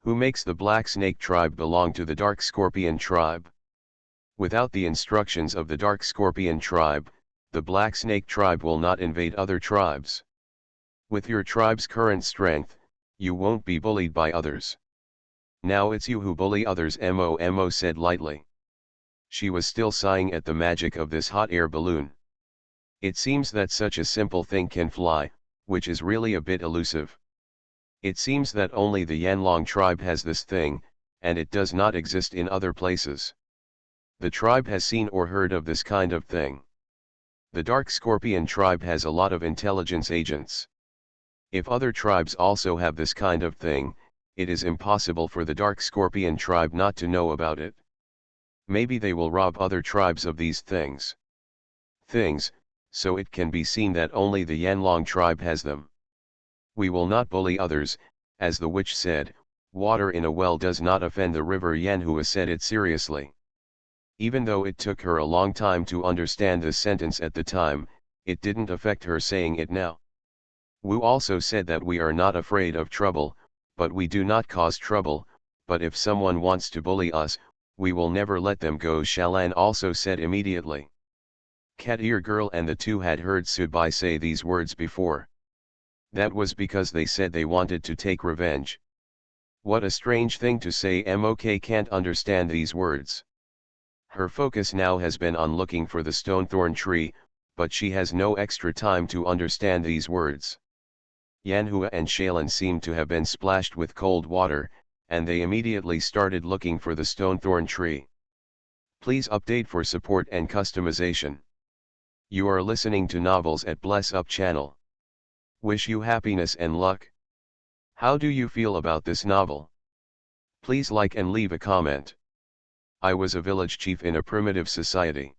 Who makes the Black Snake tribe belong to the Dark Scorpion tribe? Without the instructions of the Dark Scorpion tribe, the Black Snake tribe will not invade other tribes. With your tribe's current strength, you won't be bullied by others. Now it's you who bully others, Mo said lightly. She was still sighing at the magic of this hot air balloon. It seems that such a simple thing can fly, which is really a bit elusive. It seems that only the Yanlong tribe has this thing, and it does not exist in other places. The tribe has seen or heard of this kind of thing. The Dark Scorpion tribe has a lot of intelligence agents. If other tribes also have this kind of thing, it is impossible for the Dark Scorpion tribe not to know about it. Maybe they will rob other tribes of these things. So it can be seen that only the Yanlong tribe has them. We will not bully others, as the witch said, water in a well does not offend the river. Yanhua said it seriously. Even though it took her a long time to understand this sentence at the time, it didn't affect her saying it now. Wu also said that we are not afraid of trouble, but we do not cause trouble, but if someone wants to bully us, we will never let them go, Shalan also said immediately. Cat Ear Girl and the two had heard Subai say these words before. That was because they said they wanted to take revenge. What a strange thing to say. Mok can't understand these words. Her focus now has been on looking for the stonethorn tree, but she has no extra time to understand these words. Yanhua and Shalan seemed to have been splashed with cold water, and they immediately started looking for the stonethorn tree. Please update for support and customization. You are listening to Novels at Bless Up channel. Wish you happiness and luck. How do you feel about this novel? Please like and leave a comment. I was a village chief in a primitive society.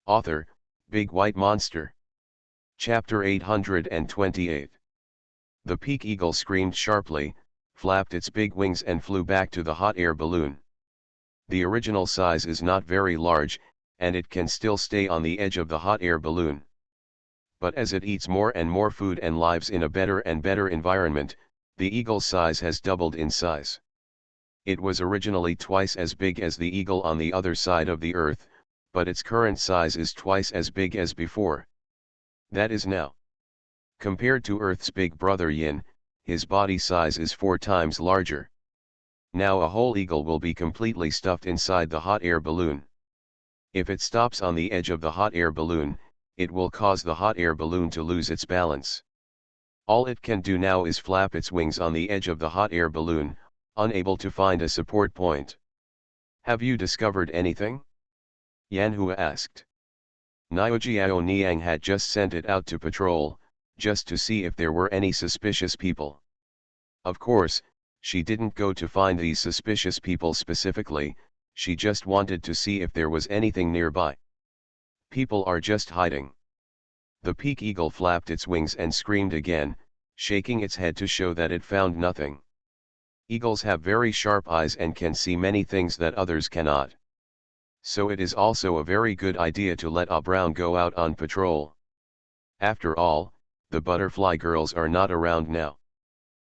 Author, Big White Monster. Chapter 828. The peak eagle screamed sharply, flapped its big wings and flew back to the hot air balloon. The original size is not very large, and it can still stay on the edge of the hot air balloon. But as it eats more and more food and lives in a better and better environment, the eagle's size has doubled in size. It was originally twice as big as the eagle on the other side of the earth, but its current size is twice as big as before. That is now. Compared to Earth's big brother Yin, his body size is 4 times larger. Now a whole eagle will be completely stuffed inside the hot air balloon. If it stops on the edge of the hot air balloon, it will cause the hot air balloon to lose its balance. All it can do now is flap its wings on the edge of the hot air balloon, unable to find a support point. Have you discovered anything? Yanhua asked. Niojiao Niang had just sent it out to patrol, just to see if there were any suspicious people. Of course, she didn't go to find these suspicious people specifically, she just wanted to see if there was anything nearby. People are just hiding. The peak eagle flapped its wings and screamed again, shaking its head to show that it found nothing. Eagles have very sharp eyes and can see many things that others cannot. So it is also a very good idea to let a brown go out on patrol. After all, the butterfly girls are not around now.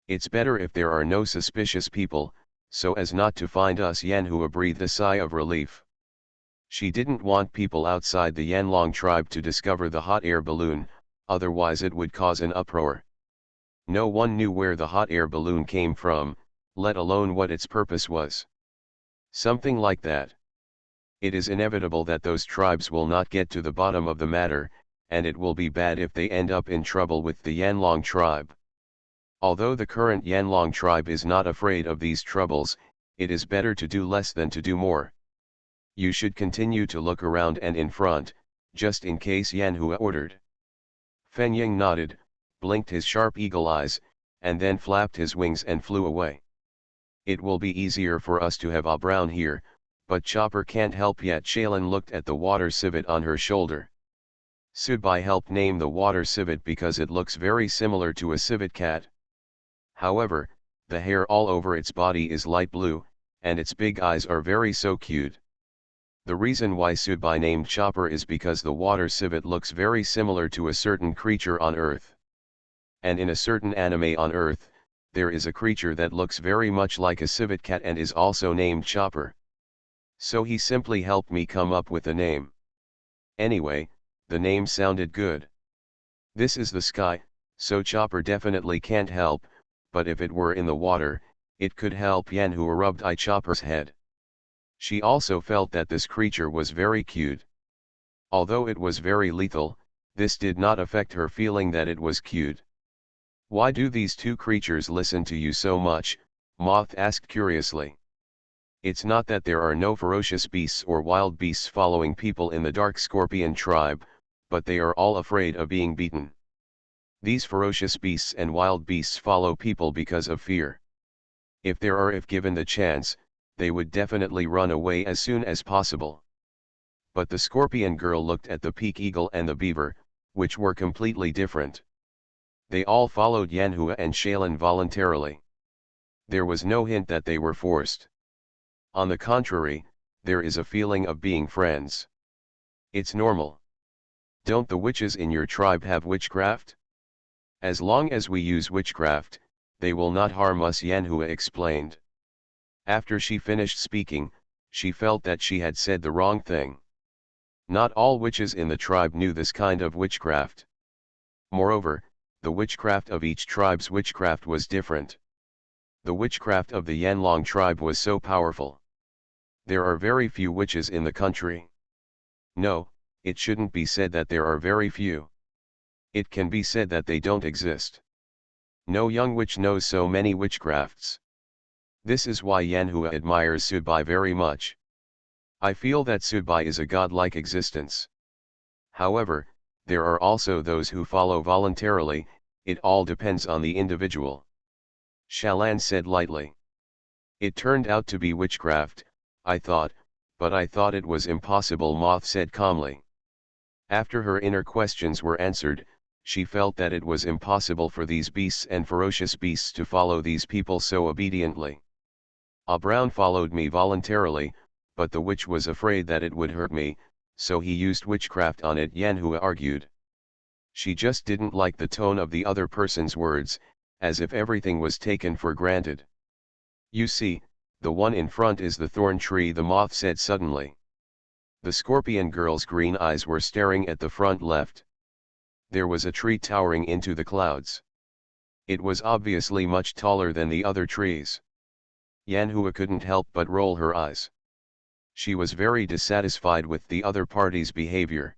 It's better if there are no suspicious people, so as not to find us. Yanhua breathed a sigh of relief. She didn't want people outside the Yanlong tribe to discover the hot air balloon, otherwise it would cause an uproar. No one knew where the hot air balloon came from, let alone what its purpose was. Something like that. It is inevitable that those tribes will not get to the bottom of the matter, and it will be bad if they end up in trouble with the Yanlong tribe. Although the current Yanlong tribe is not afraid of these troubles, it is better to do less than to do more. You should continue to look around and in front, just in case, Yanhua ordered. Feng Ying nodded, blinked his sharp eagle eyes, and then flapped his wings and flew away. It will be easier for us to have a brown here, but Chopper can't help yet. Shaylin looked at the water civet on her shoulder. Sudbai helped name the water civet because it looks very similar to a civet cat. However, the hair all over its body is light blue, and its big eyes are very so cute. The reason why Sudbai named Chopper is because the water civet looks very similar to a certain creature on Earth. And in a certain anime on Earth, there is a creature that looks very much like a civet cat and is also named Chopper. So he simply helped me come up with the name. Anyway, the name sounded good. This is the sky, so Chopper definitely can't help, but if it were in the water, it could help. Yanhua rubbed Chopper's head. She also felt that this creature was very cute. Although it was very lethal, this did not affect her feeling that it was cute. Why do these two creatures listen to you so much? Moth asked curiously. It's not that there are no ferocious beasts or wild beasts following people in the Dark Scorpion tribe, but they are all afraid of being beaten. These ferocious beasts and wild beasts follow people because of fear. If given the chance, they would definitely run away as soon as possible. But the scorpion girl looked at the peak eagle and the beaver, which were completely different. They all followed Yanhua and Shaylin voluntarily. There was no hint that they were forced. On the contrary, there is a feeling of being friends. It's normal. Don't the witches in your tribe have witchcraft? As long as we use witchcraft, they will not harm us, Yanhua explained. After she finished speaking, she felt that she had said the wrong thing. Not all witches in the tribe knew this kind of witchcraft. Moreover, the witchcraft of each tribe's witchcraft was different. The witchcraft of the Yanlong tribe was so powerful. There are very few witches in the country. No, it shouldn't be said that there are very few. It can be said that they don't exist. No young witch knows so many witchcrafts. This is why Yanhua admires Sudbai very much. I feel that Sudbai is a godlike existence. However, there are also those who follow voluntarily, it all depends on the individual. Shalan said lightly. It turned out to be witchcraft, I thought, but I thought it was impossible, Moth said calmly. After her inner questions were answered, she felt that it was impossible for these beasts and ferocious beasts to follow these people so obediently. A brown followed me voluntarily, but the witch was afraid that it would hurt me, so he used witchcraft on it, Yanhua argued. She just didn't like the tone of the other person's words, as if everything was taken for granted. You see, the one in front is the thorn tree, the moth said suddenly. The scorpion girl's green eyes were staring at the front left. There was a tree towering into the clouds. It was obviously much taller than the other trees. Yanhua couldn't help but roll her eyes. She was very dissatisfied with the other party's behavior.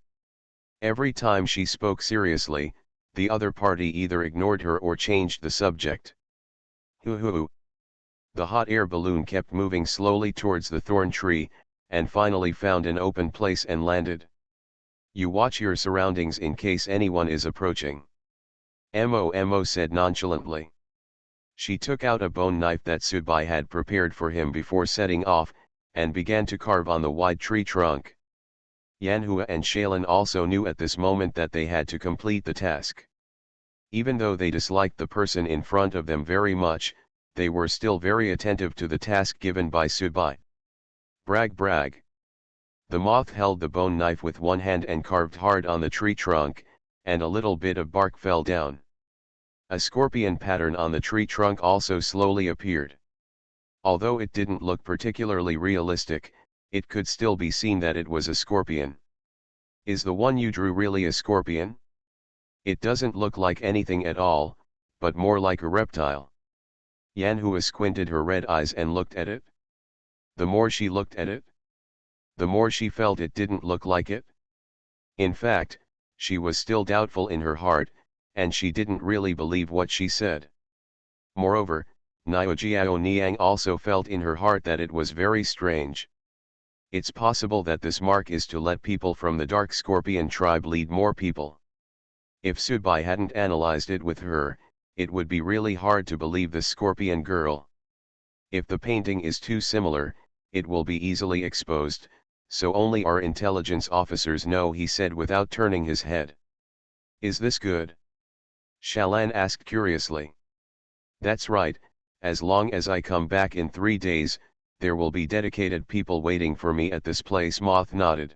Every time she spoke seriously, the other party either ignored her or changed the subject. Hoo. The hot air balloon kept moving slowly towards the thorn tree, and finally found an open place and landed. You watch your surroundings in case anyone is approaching. Mo said nonchalantly. She took out a bone knife that Subai had prepared for him before setting off, and began to carve on the wide tree trunk. Yanhua and Shaylin also knew at this moment that they had to complete the task. Even though they disliked the person in front of them very much, they were still very attentive to the task given by Subai. Brag. The moth held the bone knife with one hand and carved hard on the tree trunk, and a little bit of bark fell down. A scorpion pattern on the tree trunk also slowly appeared. Although it didn't look particularly realistic, it could still be seen that it was a scorpion. Is the one you drew really a scorpion? It doesn't look like anything at all, but more like a reptile. Yanhua squinted her red eyes and looked at it. The more she looked at it, the more she felt it didn't look like it. In fact, she was still doubtful in her heart, and she didn't really believe what she said. Moreover, Niujiao Niang also felt in her heart that it was very strange. It's possible that this mark is to let people from the Dark Scorpion tribe lead more people. If Subai hadn't analyzed it with her, it would be really hard to believe the Scorpion girl. If the painting is too similar, it will be easily exposed, so only our intelligence officers know, he said without turning his head. Is this good? Shalan asked curiously. That's right, as long as I come back in 3 days, there will be dedicated people waiting for me at this place. Moth nodded.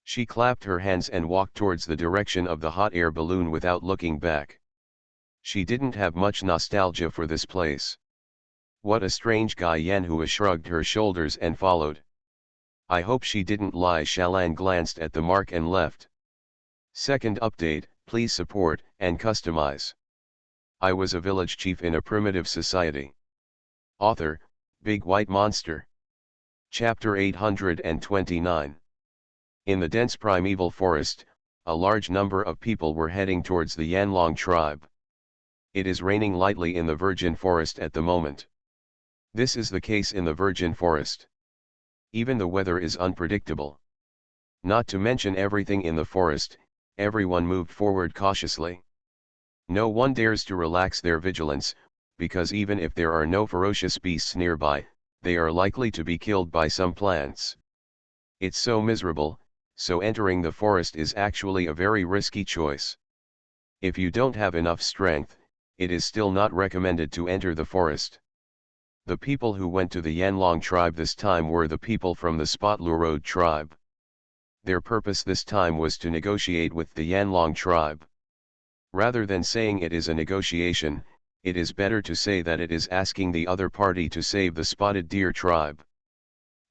She clapped her hands and walked towards the direction of the hot air balloon without looking back. She didn't have much nostalgia for this place. What a strange guy. Yanhua shrugged her shoulders and followed. I hope she didn't lie. Shalan glanced at the mark and left. Second update, please support and customize. I was a village chief in a primitive society. Author, Big White Monster. Chapter 829. In the dense primeval forest, a large number of people were heading towards the Yanlong tribe. It is raining lightly in the virgin forest at the moment. This is the case in the virgin forest. Even the weather is unpredictable. Not to mention everything in the forest, everyone moved forward cautiously. No one dares to relax their vigilance, because even if there are no ferocious beasts nearby, they are likely to be killed by some plants. It's so miserable, so entering the forest is actually a very risky choice. If you don't have enough strength, it is still not recommended to enter the forest. The people who went to the Yanlong tribe this time were the people from the Spotlurode tribe. Their purpose this time was to negotiate with the Yanlong tribe. Rather than saying it is a negotiation, it is better to say that it is asking the other party to save the Spotted Deer tribe.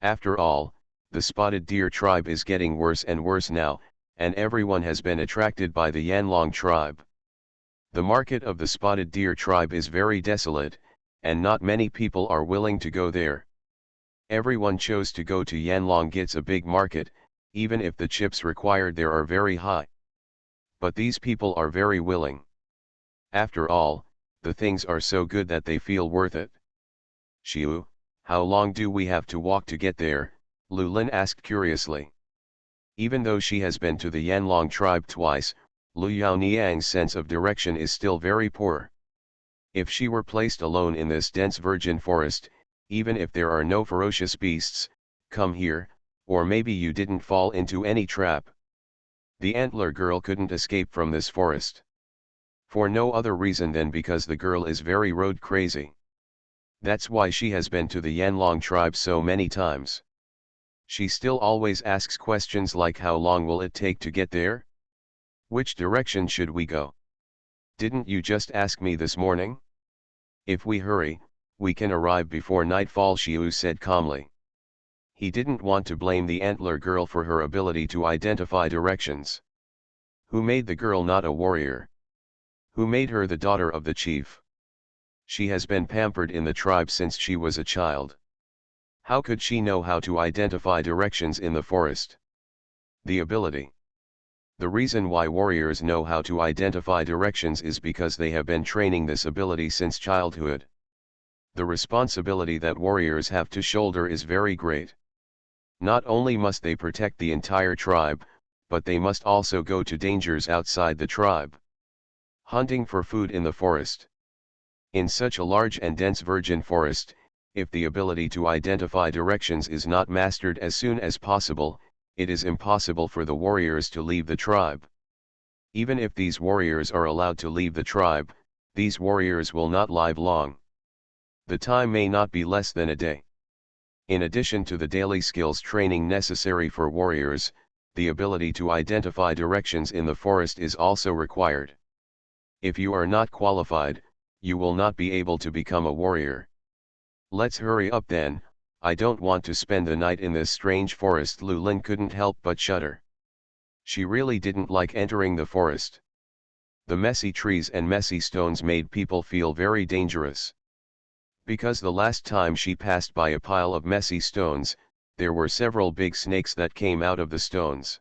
After all, the Spotted Deer tribe is getting worse and worse now, and everyone has been attracted by the Yanlong tribe. The market of the Spotted Deer tribe is very desolate, and not many people are willing to go there. Everyone chose to go to Yanlong. Gets a big market, even if the chips required there are very high. But these people are very willing. After all, the things are so good that they feel worth it. Shiu, how long do we have to walk to get there? Lulin asked curiously. Even though she has been to the Yanlong tribe twice, Lu Yaoniang's sense of direction is still very poor. If she were placed alone in this dense virgin forest, even if there are no ferocious beasts, come here, or maybe you didn't fall into any trap. The antler girl couldn't escape from this forest. For no other reason than because the girl is very road crazy. That's why she has been to the Yanlong tribe so many times. She still always asks questions like, how long will it take to get there? Which direction should we go? Didn't you just ask me this morning? If we hurry, we can arrive before nightfall, Shiu said calmly. He didn't want to blame the antler girl for her ability to identify directions. Who made the girl not a warrior? Who made her the daughter of the chief? She has been pampered in the tribe since she was a child. How could she know how to identify directions in the forest? The ability. The reason why warriors know how to identify directions is because they have been training this ability since childhood. The responsibility that warriors have to shoulder is very great. Not only must they protect the entire tribe, but they must also go to dangers outside the tribe. Hunting for food in the forest. In such a large and dense virgin forest, if the ability to identify directions is not mastered as soon as possible, it is impossible for the warriors to leave the tribe. Even if these warriors are allowed to leave the tribe, these warriors will not live long. The time may not be less than a day. In addition to the daily skills training necessary for warriors, the ability to identify directions in the forest is also required. If you are not qualified, you will not be able to become a warrior. Let's hurry up then, I don't want to spend the night in this strange forest. Lulin couldn't help but shudder. She really didn't like entering the forest. The messy trees and messy stones made people feel very dangerous. Because the last time she passed by a pile of messy stones, there were several big snakes that came out of the stones.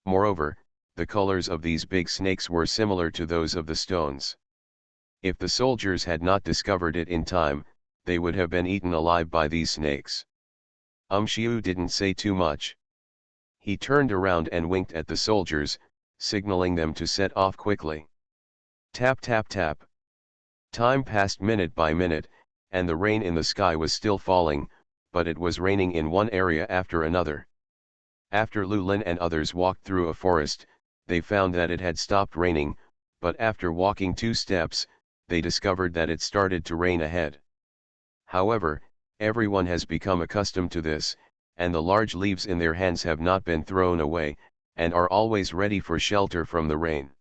Moreover, the colors of these big snakes were similar to those of the stones. If the soldiers had not discovered it in time, they would have been eaten alive by these snakes. Xiu didn't say too much. He turned around and winked at the soldiers, signaling them to set off quickly. Tap tap tap. Time passed minute by minute, and the rain in the sky was still falling, but it was raining in one area after another. After Lulin and others walked through a forest, they found that it had stopped raining, but after walking 2 steps, they discovered that it started to rain ahead. However, everyone has become accustomed to this, and the large leaves in their hands have not been thrown away, and are always ready for shelter from the rain.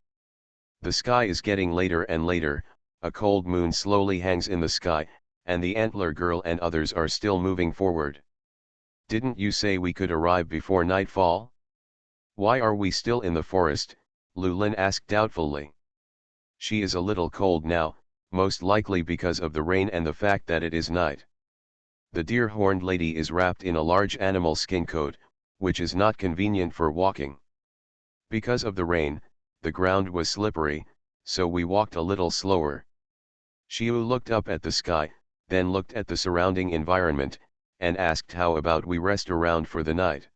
The sky is getting later and later, a cold moon slowly hangs in the sky, and the antler girl and others are still moving forward. Didn't you say we could arrive before nightfall? Why are we still in the forest? Lulin asked doubtfully. She is a little cold now, most likely because of the rain and the fact that it is night. The deer-horned lady is wrapped in a large animal skin coat, which is not convenient for walking. Because of the rain, the ground was slippery, so we walked a little slower. Xiu looked up at the sky, then looked at the surrounding environment, and asked how about we rest around for the night.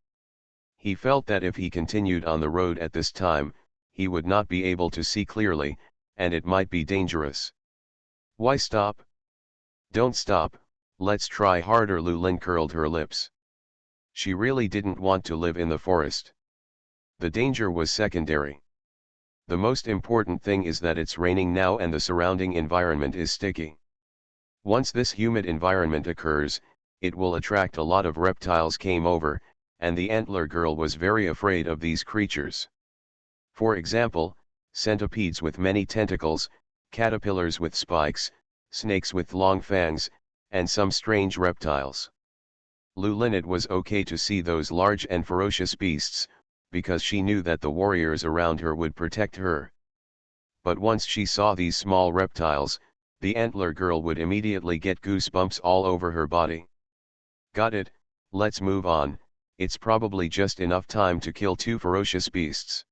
He felt that if he continued on the road at this time, he would not be able to see clearly, and it might be dangerous. Why stop? Don't stop, let's try harder. Lulin curled her lips. She really didn't want to live in the forest. The danger was secondary. The most important thing is that it's raining now and the surrounding environment is sticky. Once this humid environment occurs, it will attract a lot of reptiles came over, and the antler girl was very afraid of these creatures. For example, centipedes with many tentacles, caterpillars with spikes, snakes with long fangs, and some strange reptiles. Lulin, it was okay to see those large and ferocious beasts, because she knew that the warriors around her would protect her. But once she saw these small reptiles, the antler girl would immediately get goosebumps all over her body. Got it, let's move on, it's probably just enough time to kill 2 ferocious beasts.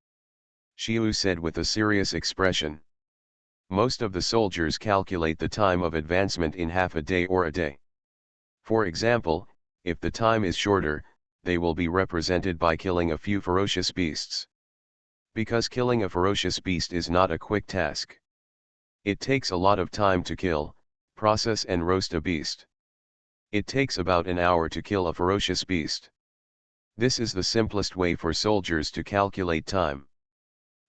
Xiu said with a serious expression. Most of the soldiers calculate the time of advancement in half a day or a day. For example, if the time is shorter, they will be represented by killing a few ferocious beasts. Because killing a ferocious beast is not a quick task. It takes a lot of time to kill, process and roast a beast. It takes about an hour to kill a ferocious beast. This is the simplest way for soldiers to calculate time.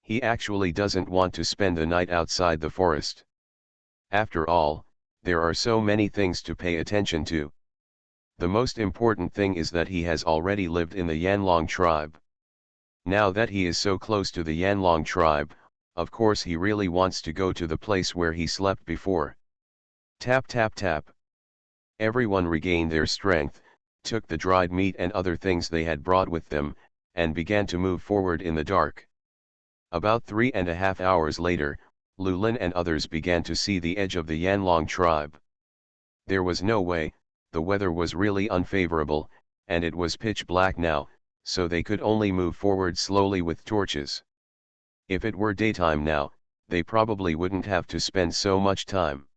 He actually doesn't want to spend the night outside the forest. After all, there are so many things to pay attention to. The most important thing is that he has already lived in the Yanlong tribe. Now that he is so close to the Yanlong tribe, of course he really wants to go to the place where he slept before. Tap tap tap. Everyone regained their strength, took the dried meat and other things they had brought with them, and began to move forward in the dark. About 3.5 hours later, Lulin and others began to see the edge of the Yanlong tribe. There was no way, the weather was really unfavorable, and it was pitch black now, so they could only move forward slowly with torches. If it were daytime now, they probably wouldn't have to spend so much time.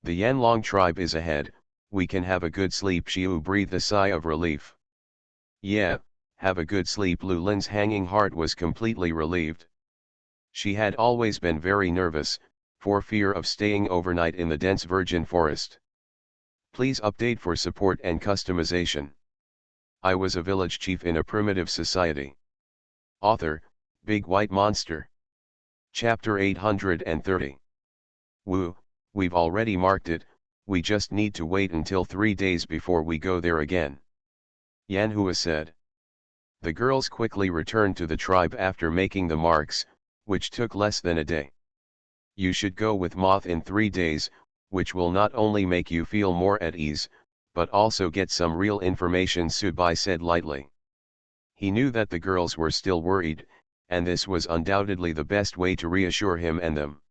The Yanlong tribe is ahead, we can have a good sleep. Xiu breathed a sigh of relief. Yeah, have a good sleep. Lulin's hanging heart was completely relieved. She had always been very nervous, for fear of staying overnight in the dense virgin forest. Please update for support and customization. I was a village chief in a primitive society. Author, Big White Monster. Chapter 830. Woo, we've already marked it, we just need to wait until 3 days before we go there again. Yanhua said. The girls quickly returned to the tribe after making the marks, which took less than a day. You should go with Moth in 3 days, which will not only make you feel more at ease, but also get some real information, Subai said lightly. He knew that the girls were still worried, and this was undoubtedly the best way to reassure him and them.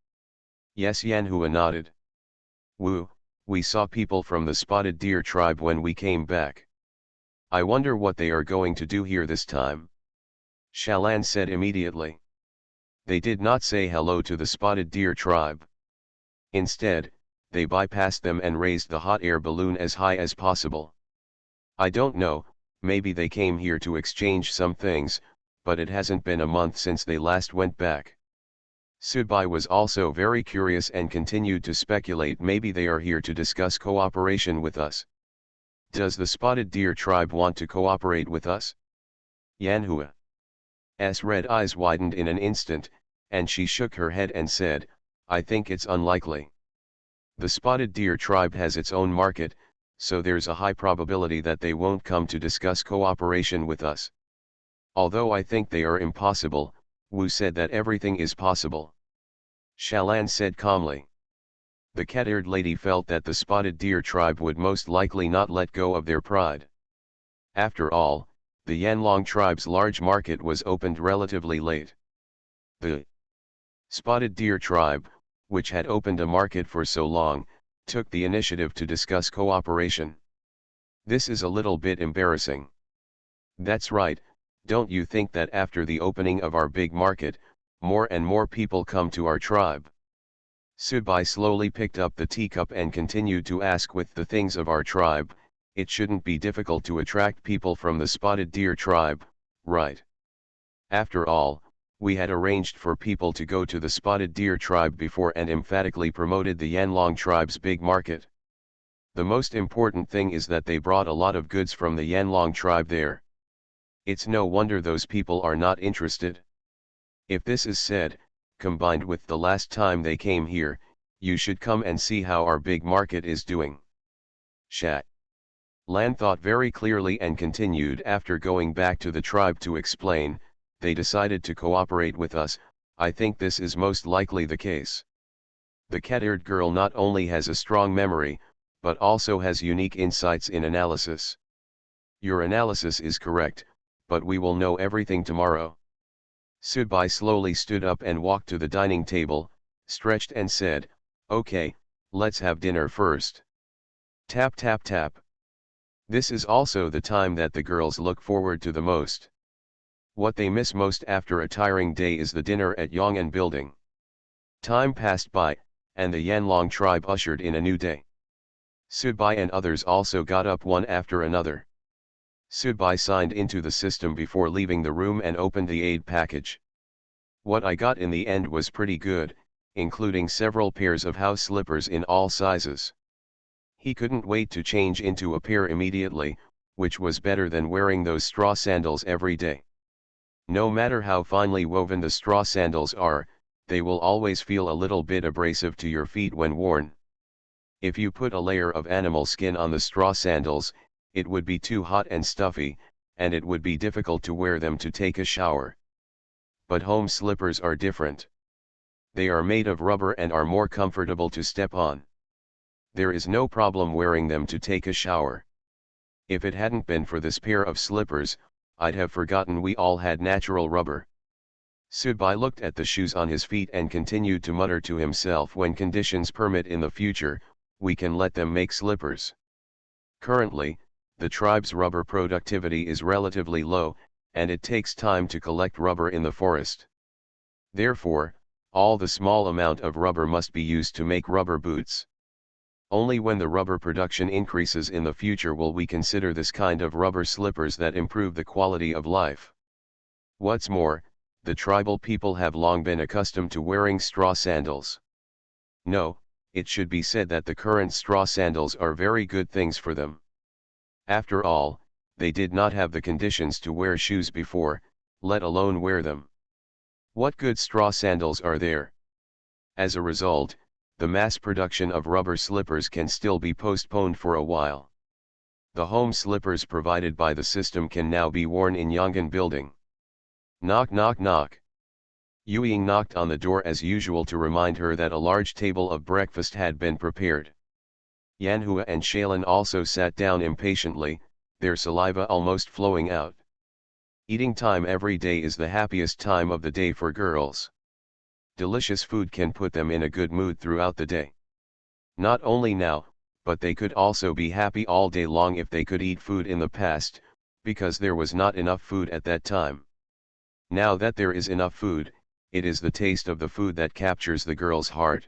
Yes, Yanhua nodded. Woo, we saw people from the Spotted Deer tribe when we came back. I wonder what they are going to do here this time. Shalan said immediately. They did not say hello to the Spotted Deer tribe. Instead, they bypassed them and raised the hot air balloon as high as possible. I don't know, maybe they came here to exchange some things, but it hasn't been a month since they last went back. Subai was also very curious and continued to speculate maybe they are here to discuss cooperation with us. Does the Spotted Deer tribe want to cooperate with us? Yanhua's red eyes widened in an instant, and she shook her head and said, I think it's unlikely. The Spotted Deer tribe has its own market, so there's a high probability that they won't come to discuss cooperation with us. Although I think they are impossible, Wu said that everything is possible. Shalan said calmly. The cat-eared lady felt that the Spotted Deer tribe would most likely not let go of their pride. After all, the Yanlong tribe's large market was opened relatively late. The Spotted Deer tribe, which had opened a market for so long, took the initiative to discuss cooperation. This is a little bit embarrassing. That's right, don't you think that after the opening of our big market, more and more people come to our tribe? Subai slowly picked up the teacup and continued to ask, with the things of our tribe, it shouldn't be difficult to attract people from the Spotted Deer tribe, right? After all, we had arranged for people to go to the Spotted Deer tribe before and emphatically promoted the Yanlong tribe's big market. The most important thing is that they brought a lot of goods from the Yanlong tribe there. It's no wonder those people are not interested. If this is said, combined with the last time they came here, you should come and see how our big market is doing. Shat. Lan thought very clearly and continued. After going back to the tribe to explain, they decided to cooperate with us. I think this is most likely the case. The cat-eared girl not only has a strong memory, but also has unique insights in analysis. Your analysis is correct, but we will know everything tomorrow. Subai slowly stood up and walked to the dining table, stretched and said, Okay, let's have dinner first. Tap tap tap. This is also the time that the girls look forward to the most. What they miss most after a tiring day is the dinner at Yong'an building. Time passed by, and the Yanlong tribe ushered in a new day. Subai and others also got up one after another. Subai signed into the system before leaving the room and opened the aid package. What I got in the end was pretty good, including several pairs of house slippers in all sizes. He couldn't wait to change into a pair immediately, which was better than wearing those straw sandals every day. No matter how finely woven the straw sandals are, they will always feel a little bit abrasive to your feet when worn. If you put a layer of animal skin on the straw sandals, it would be too hot and stuffy, and it would be difficult to wear them to take a shower. But home slippers are different. They are made of rubber and are more comfortable to step on. There is no problem wearing them to take a shower. If it hadn't been for this pair of slippers, I'd have forgotten we all had natural rubber. Subai looked at the shoes on his feet and continued to mutter to himself, when conditions permit in the future, we can let them make slippers. Currently, the tribe's rubber productivity is relatively low, and it takes time to collect rubber in the forest. Therefore, all the small amount of rubber must be used to make rubber boots. Only when the rubber production increases in the future will we consider this kind of rubber slippers that improve the quality of life. What's more, the tribal people have long been accustomed to wearing straw sandals. No, it should be said that the current straw sandals are very good things for them. After all, they did not have the conditions to wear shoes before, let alone wear them. What good straw sandals are there? As a result, the mass production of rubber slippers can still be postponed for a while. The home slippers provided by the system can now be worn in Yongan building. Knock knock knock. Yuying knocked on the door as usual to remind her that a large table of breakfast had been prepared. Yanhua and Shaylin also sat down impatiently, their saliva almost flowing out. Eating time every day is the happiest time of the day for girls. Delicious food can put them in a good mood throughout the day. Not only now, but they could also be happy all day long if they could eat food in the past, because there was not enough food at that time. Now that there is enough food, it is the taste of the food that captures the girl's heart.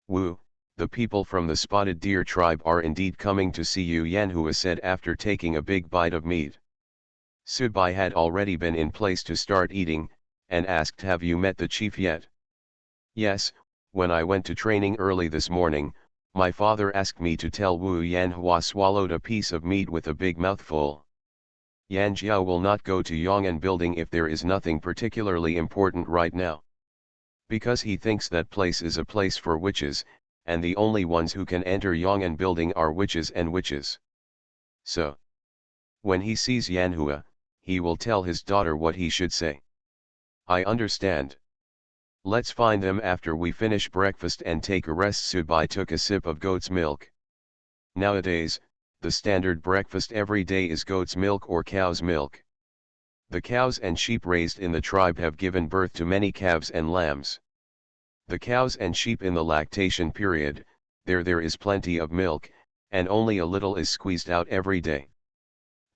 Woo, the people from the spotted deer tribe are indeed coming to see you, Yanhua said after taking a big bite of meat. Subai had already been in place to start eating, and asked, have you met the chief yet? Yes, when I went to training early this morning, my father asked me to tell Wu. Yanhua swallowed a piece of meat with a big mouthful. Yan Jiao will not go to Yong'an building if there is nothing particularly important right now. Because he thinks that place is a place for witches, and the only ones who can enter Yong'an building are witches and witches. So, when he sees Yanhua, he will tell his daughter what he should say. I understand. Let's find them after we finish breakfast and take a rest. Subai took a sip of goat's milk. Nowadays, the standard breakfast every day is goat's milk or cow's milk. The cows and sheep raised in the tribe have given birth to many calves and lambs. The cows and sheep in the lactation period, there is plenty of milk, and only a little is squeezed out every day.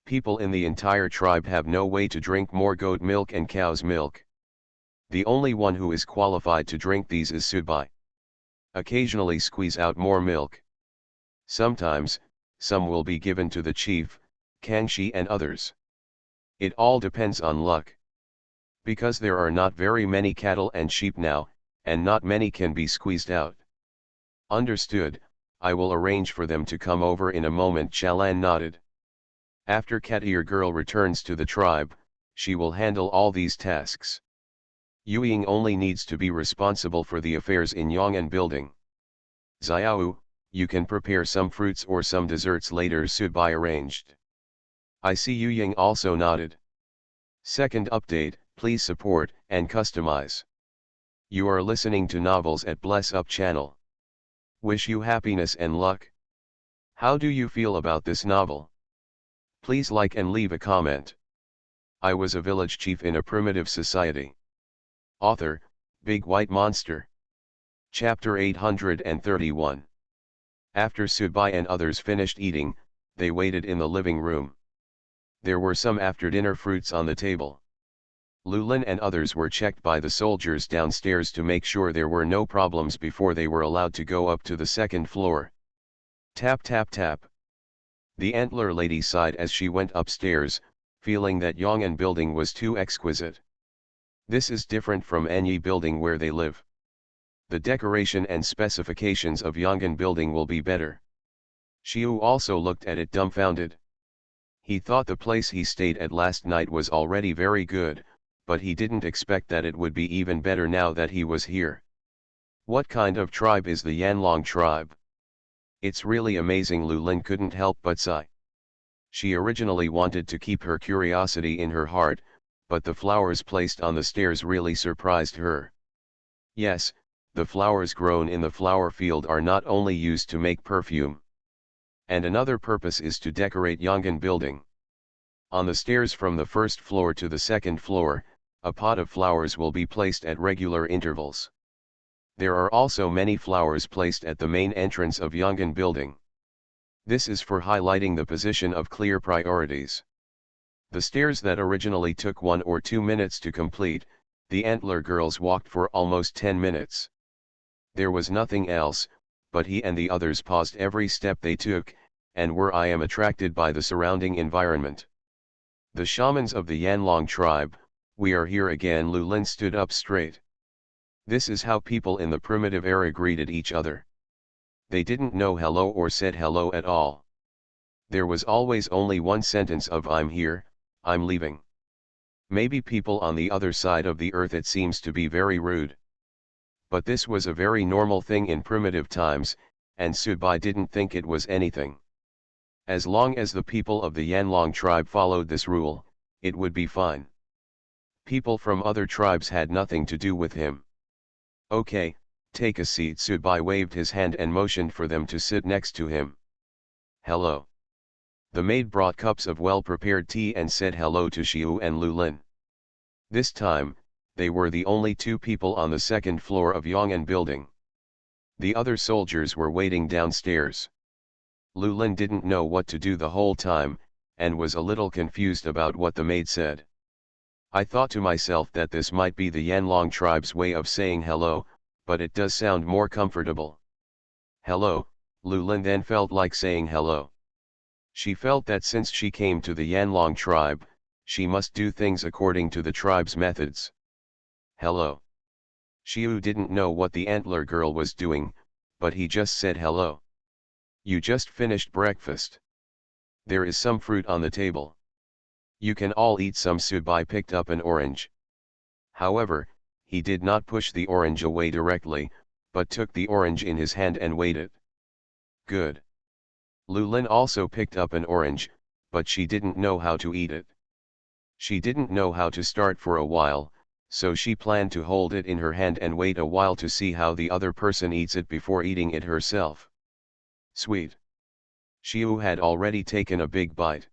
People in the entire tribe have no way to drink more goat milk and cow's milk. The only one who is qualified to drink these is Subai. Occasionally squeeze out more milk. Sometimes, some will be given to the chief, Kangxi and others. It all depends on luck. Because there are not very many cattle and sheep now, and not many can be squeezed out. Understood, I will arrange for them to come over in a moment. Chalan nodded. After Katir girl returns to the tribe, she will handle all these tasks. Yuying only needs to be responsible for the affairs in Yong'an building. Xiao, you can prepare some fruits or some desserts later. Subai arranged. I see. Yuying also nodded. Second update, please support and customize. You are listening to Novels at Bless Up channel. Wish you happiness and luck. How do you feel about this novel? Please like and leave a comment. I was a village chief in a primitive society. Author, Big White Monster. Chapter 831. After Subai and others finished eating, they waited in the living room. There were some after-dinner fruits on the table. Lulin and others were checked by the soldiers downstairs to make sure there were no problems before they were allowed to go up to the second floor. Tap tap tap. The antler lady sighed as she went upstairs, feeling that Yong'an building was too exquisite. This is different from any building where they live. The decoration and specifications of Yong'an building will be better. Xiu also looked at it dumbfounded. He thought the place he stayed at last night was already very good, but he didn't expect that it would be even better now that he was here. What kind of tribe is the Yanlong tribe? It's really amazing. Lulin couldn't help but sigh. She originally wanted to keep her curiosity in her heart, but the flowers placed on the stairs really surprised her. Yes, the flowers grown in the flower field are not only used to make perfume. And another purpose is to decorate Yong'an building. On the stairs from the first floor to the second floor, a pot of flowers will be placed at regular intervals. There are also many flowers placed at the main entrance of Yong'an building. This is for highlighting the position of clear priorities. The stairs that originally took 1 or 2 minutes to complete, the Antler girls walked for almost 10 minutes. There was nothing else, but he and the others paused every step they took, and were I am attracted by the surrounding environment. The shamans of the Yanlong tribe, we are here again. Lulin stood up straight. This is how people in the primitive era greeted each other. They didn't know hello or said hello at all. There was always only one sentence of I'm here, I'm leaving. Maybe people on the other side of the earth it seems to be very rude. But this was a very normal thing in primitive times, and Subai didn't think it was anything. As long as the people of the Yanlong tribe followed this rule, it would be fine. People from other tribes had nothing to do with him. Okay, take a seat. Subai waved his hand and motioned for them to sit next to him. Hello. The maid brought cups of well-prepared tea and said hello to Xiu and Lulin. This time, they were the only two people on the second floor of Yong'an building. The other soldiers were waiting downstairs. Lulin didn't know what to do the whole time, and was a little confused about what the maid said. I thought to myself that this might be the Yanlong tribe's way of saying hello, but it does sound more comfortable. Hello, Lulin then felt like saying hello. She felt that since she came to the Yanlong tribe, she must do things according to the tribe's methods. Hello. Xiu didn't know what the Antler girl was doing, but he just said hello. You just finished breakfast. There is some fruit on the table. You can all eat some. Subai picked up an orange. However, he did not push the orange away directly, but took the orange in his hand and weighed it. Good. Lulin also picked up an orange, but she didn't know how to eat it. She didn't know how to start for a while, so she planned to hold it in her hand and wait a while to see how the other person eats it before eating it herself. Sweet. Xiu had already taken a big bite.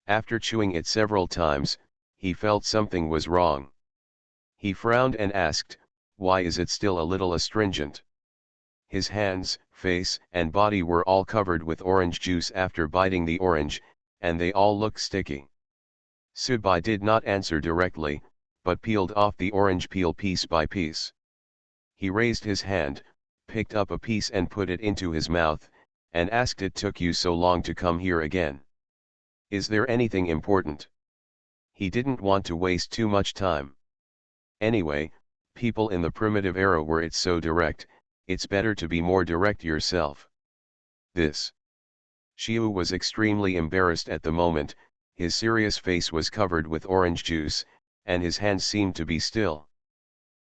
After chewing it several times, he felt something was wrong. He frowned and asked, why is it still a little astringent? His hands, face, and body were all covered with orange juice after biting the orange, and they all looked sticky. Subai did not answer directly, but peeled off the orange peel piece by piece. He raised his hand, picked up a piece and put it into his mouth, and asked, it took you so long to come here again? Is there anything important? He didn't want to waste too much time. Anyway, people in the primitive era were it so direct, it's better to be more direct yourself. This. Xiu was extremely embarrassed at the moment, his serious face was covered with orange juice, and his hands seemed to be still.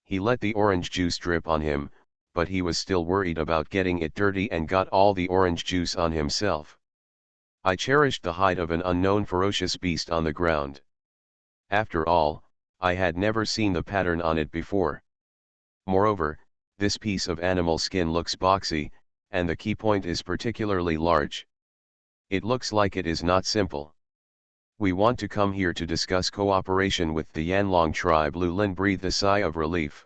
He let the orange juice drip on him, but he was still worried about getting it dirty and got all the orange juice on himself. I cherished the hide of an unknown ferocious beast on the ground. After all, I had never seen the pattern on it before. Moreover, this piece of animal skin looks boxy, and the key point is particularly large. It looks like it is not simple. We want to come here to discuss cooperation with the Yanlong tribe. Lulin breathed a sigh of relief.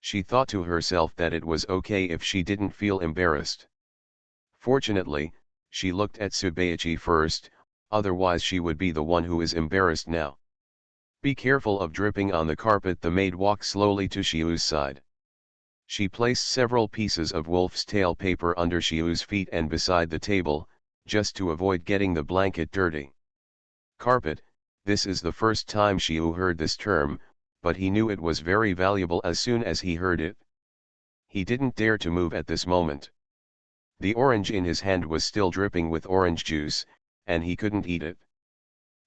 She thought to herself that it was okay if she didn't feel embarrassed. Fortunately, she looked at Subaichi first, otherwise she would be the one who is embarrassed now. Be careful of dripping on the carpet. The maid walked slowly to Xiu's side. She placed several pieces of wolf's tail paper under Xiu's feet and beside the table, just to avoid getting the blanket dirty. Carpet, this is the first time Xiu heard this term, but he knew it was very valuable as soon as he heard it. He didn't dare to move at this moment. The orange in his hand was still dripping with orange juice, and he couldn't eat it.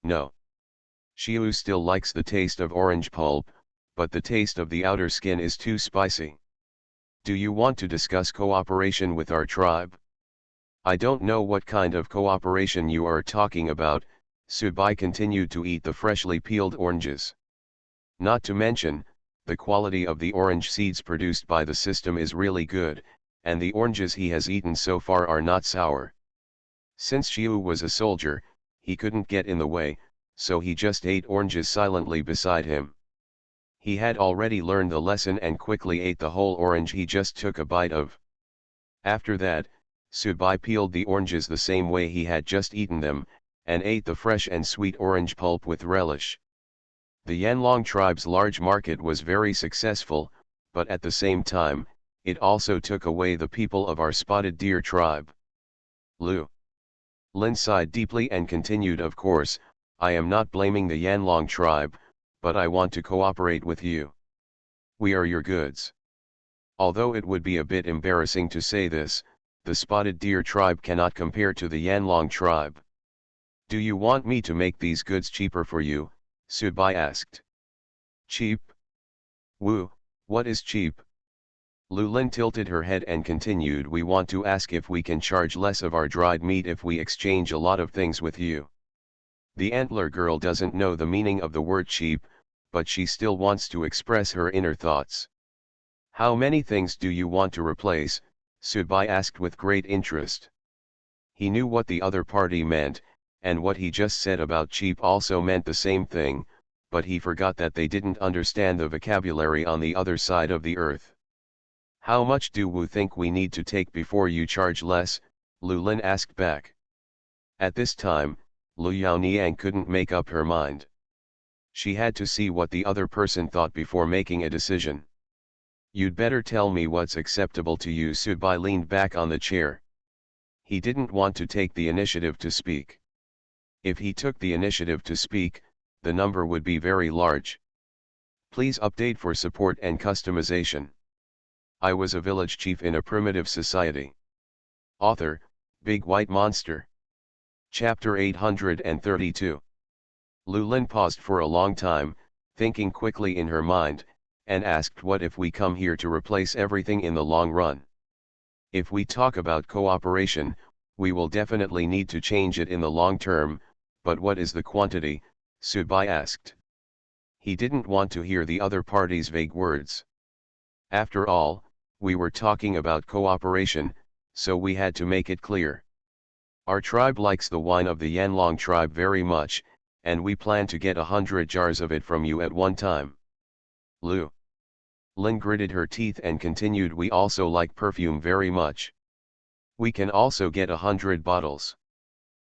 No. Xiu still likes the taste of orange pulp, but the taste of the outer skin is too spicy. Do you want to discuss cooperation with our tribe? I don't know what kind of cooperation you are talking about. Subai continued to eat the freshly peeled oranges. Not to mention, the quality of the orange seeds produced by the system is really good, and the oranges he has eaten so far are not sour. Since Xiu was a soldier, he couldn't get in the way, so he just ate oranges silently beside him. He had already learned the lesson and quickly ate the whole orange he just took a bite of. After that, Subai peeled the oranges the same way he had just eaten them, and ate the fresh and sweet orange pulp with relish. The Yanlong tribe's large market was very successful, but at the same time, it also took away the people of our spotted deer tribe. Lu Lin sighed deeply and continued, of course, I am not blaming the Yanlong tribe, but I want to cooperate with you. We are your goods. Although it would be a bit embarrassing to say this, the spotted deer tribe cannot compare to the Yanlong tribe. Do you want me to make these goods cheaper for you? Subai asked. Cheap? Wu, what is cheap? Lu Lin tilted her head and continued, we want to ask if we can charge less of our dried meat if we exchange a lot of things with you. The antler girl doesn't know the meaning of the word cheap, but she still wants to express her inner thoughts. How many things do you want to replace? Subai asked with great interest. He knew what the other party meant, and what he just said about cheap also meant the same thing, but he forgot that they didn't understand the vocabulary on the other side of the earth. How much do Wu think we need to take before you charge less? Lu Lin asked back. At this time, Lu Yaoniang couldn't make up her mind. She had to see what the other person thought before making a decision. You'd better tell me what's acceptable to you. Subai leaned back on the chair. He didn't want to take the initiative to speak. If he took the initiative to speak, the number would be very large. Please update for support and customization. I was a village chief in a primitive society. Author, Big White Monster. Chapter 832. Lu Lin paused for a long time, thinking quickly in her mind, and asked, what if we come here to replace everything in the long run? If we talk about cooperation, we will definitely need to change it in the long term, but what is the quantity? Subai asked. He didn't want to hear the other party's vague words. After all, we were talking about cooperation, so we had to make it clear. Our tribe likes the wine of the Yanlong tribe very much, and we plan to get 100 jars of it from you at one time. Lu Lin gritted her teeth and continued, we also like perfume very much. We can also get 100 bottles.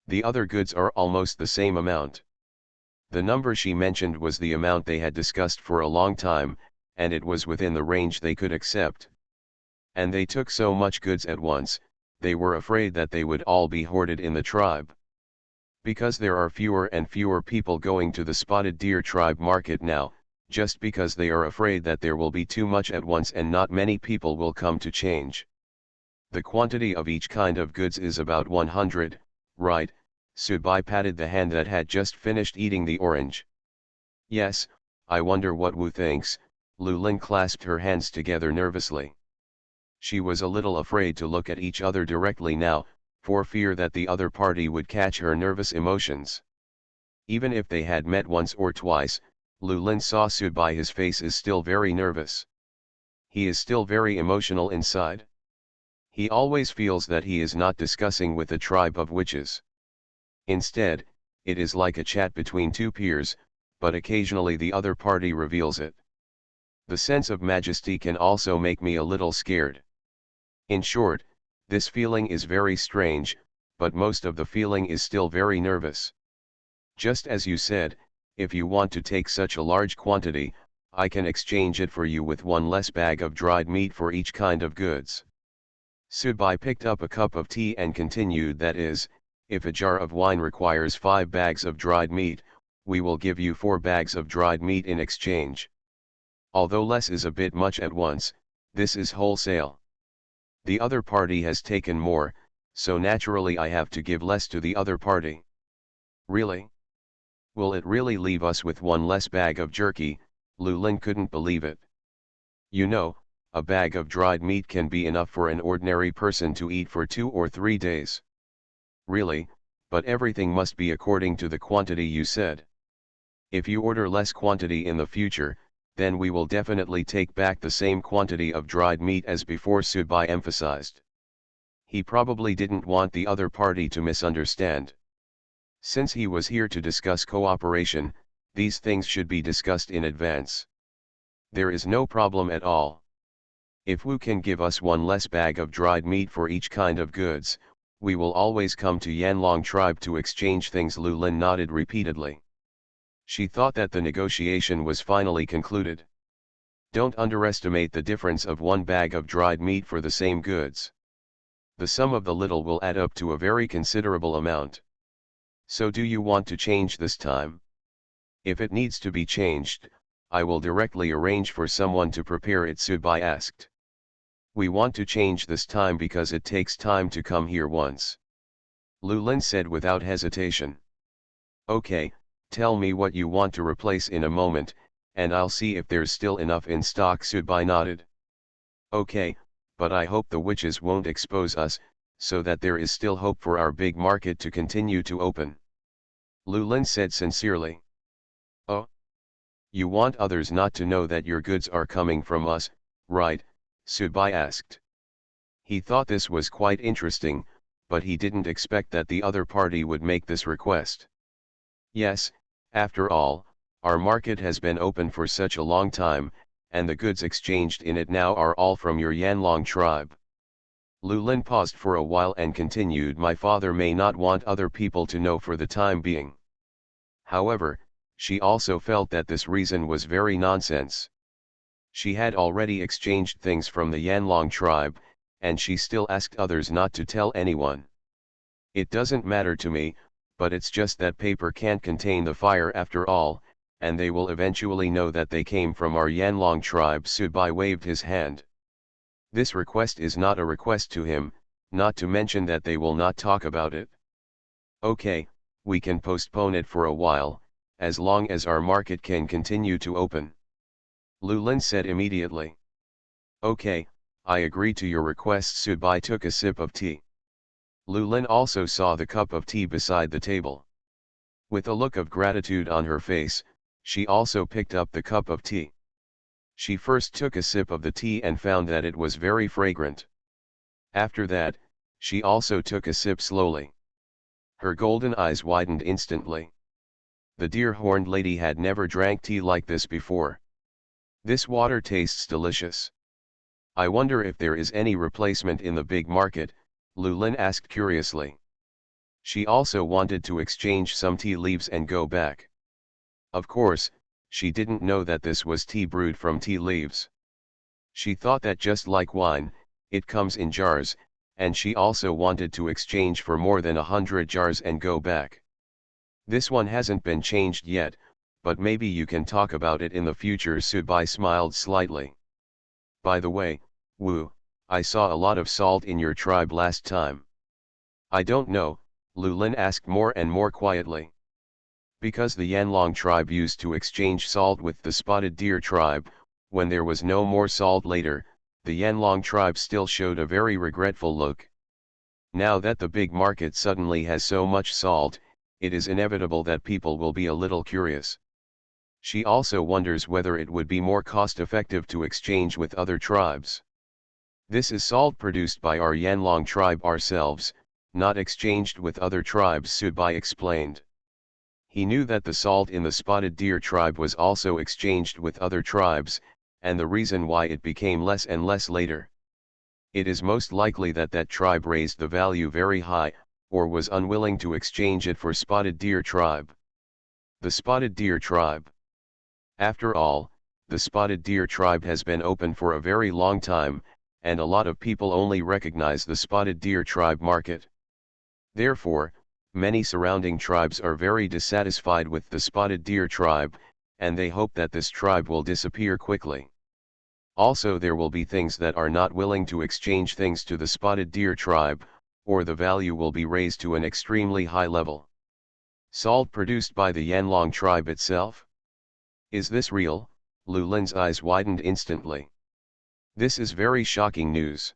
The other goods are almost the same amount. The number she mentioned was the amount they had discussed for a long time, and it was within the range they could accept. And they took so much goods at once, they were afraid that they would all be hoarded in the tribe. Because there are fewer and fewer people going to the spotted deer tribe market now, just because they are afraid that there will be too much at once and not many people will come to change. The quantity of each kind of goods is about 100, right? Subai patted the hand that had just finished eating the orange. Yes, I wonder what Wu thinks. Lu Lin clasped her hands together nervously. She was a little afraid to look at each other directly now, for fear that the other party would catch her nervous emotions. Even if they had met once or twice, Lu Lin saw Subai his face is still very nervous. He is still very emotional inside. He always feels that he is not discussing with a tribe of witches. Instead, it is like a chat between two peers, but occasionally the other party reveals it. The sense of majesty can also make me a little scared. In short, this feeling is very strange, but most of the feeling is still very nervous. Just as you said, if you want to take such a large quantity, I can exchange it for you with one less bag of dried meat for each kind of goods. Subai picked up a cup of tea and continued, that is, if a jar of wine requires 5 bags of dried meat, we will give you 4 bags of dried meat in exchange. Although less is a bit much at once, this is wholesale. The other party has taken more, so naturally I have to give less to the other party. Really? Will it really leave us with one less bag of jerky? Lu Lin couldn't believe it. You know, a bag of dried meat can be enough for an ordinary person to eat for 2 or 3 days. Really, but everything must be according to the quantity you said. If you order less quantity in the future, then we will definitely take back the same quantity of dried meat as before, Subai emphasized. He probably didn't want the other party to misunderstand. Since he was here to discuss cooperation, these things should be discussed in advance. There is no problem at all. If Wu can give us one less bag of dried meat for each kind of goods, we will always come to Yanlong tribe to exchange things. Lu Lin nodded repeatedly. She thought that the negotiation was finally concluded. Don't underestimate the difference of one bag of dried meat for the same goods. The sum of the little will add up to a very considerable amount. So do you want to change this time? If it needs to be changed, I will directly arrange for someone to prepare it. Subai asked. We want to change this time because it takes time to come here once. Lu Lin said without hesitation. Okay, tell me what you want to replace in a moment, and I'll see if there's still enough in stock. Subai nodded. Okay, but I hope the witches won't expose us, so that there is still hope for our big market to continue to open. Lu Lin said sincerely. Oh? You want others not to know that your goods are coming from us, right? Subai asked. He thought this was quite interesting, but he didn't expect that the other party would make this request. Yes, after all, our market has been open for such a long time, and the goods exchanged in it now are all from your Yanlong tribe. Lu Lin paused for a while and continued. My father may not want other people to know for the time being. However, she also felt that this reason was very nonsense. She had already exchanged things from the Yanlong tribe, and she still asked others not to tell anyone. It doesn't matter to me, but it's just that paper can't contain the fire after all, and they will eventually know that they came from our Yanlong tribe. Subai waved his hand. This request is not a request to him, not to mention that they will not talk about it. Okay, we can postpone it for a while, as long as our market can continue to open. Lu Lin said immediately. Okay, I agree to your request. Subai took a sip of tea. Lu Lin also saw the cup of tea beside the table. With a look of gratitude on her face, she also picked up the cup of tea. She first took a sip of the tea and found that it was very fragrant. After that, she also took a sip slowly. Her golden eyes widened instantly. The deer-horned lady had never drank tea like this before. This water tastes delicious. I wonder if there is any replacement in the big market, Lu Lin asked curiously. She also wanted to exchange some tea leaves and go back. Of course, she didn't know that this was tea brewed from tea leaves. She thought that just like wine, it comes in jars, and she also wanted to exchange for more than 100 jars and go back. This one hasn't been changed yet, but maybe you can talk about it in the future. Subai smiled slightly. By the way, Wu, I saw a lot of salt in your tribe last time. I don't know, Lu Lin asked more and more quietly. Because the Yanlong tribe used to exchange salt with the Spotted Deer tribe, when there was no more salt later, the Yanlong tribe still showed a very regretful look. Now that the big market suddenly has so much salt, it is inevitable that people will be a little curious. She also wonders whether it would be more cost-effective to exchange with other tribes. This is salt produced by our Yanlong tribe ourselves, not exchanged with other tribes. Subai explained. He knew that the salt in the Spotted Deer tribe was also exchanged with other tribes, and the reason why it became less and less later. It is most likely that that tribe raised the value very high, or was unwilling to exchange it for Spotted Deer tribe. The Spotted Deer tribe. After all, the Spotted Deer tribe has been open for a very long time, and a lot of people only recognize the Spotted Deer tribe market. Therefore, many surrounding tribes are very dissatisfied with the Spotted Deer tribe, and they hope that this tribe will disappear quickly. Also, there will be things that are not willing to exchange things to the Spotted Deer tribe, or the value will be raised to an extremely high level. Salt produced by the Yanlong tribe itself? Is this real? Lu Lin's eyes widened instantly. This is very shocking news.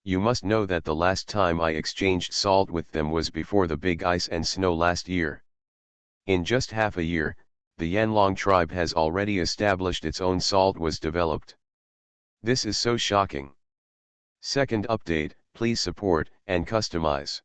You must know that the last time I exchanged salt with them was before the big ice and snow last year. In just half a year, the Yanlong tribe has already established its own salt was developed. This is so shocking. Second update, please support and customize.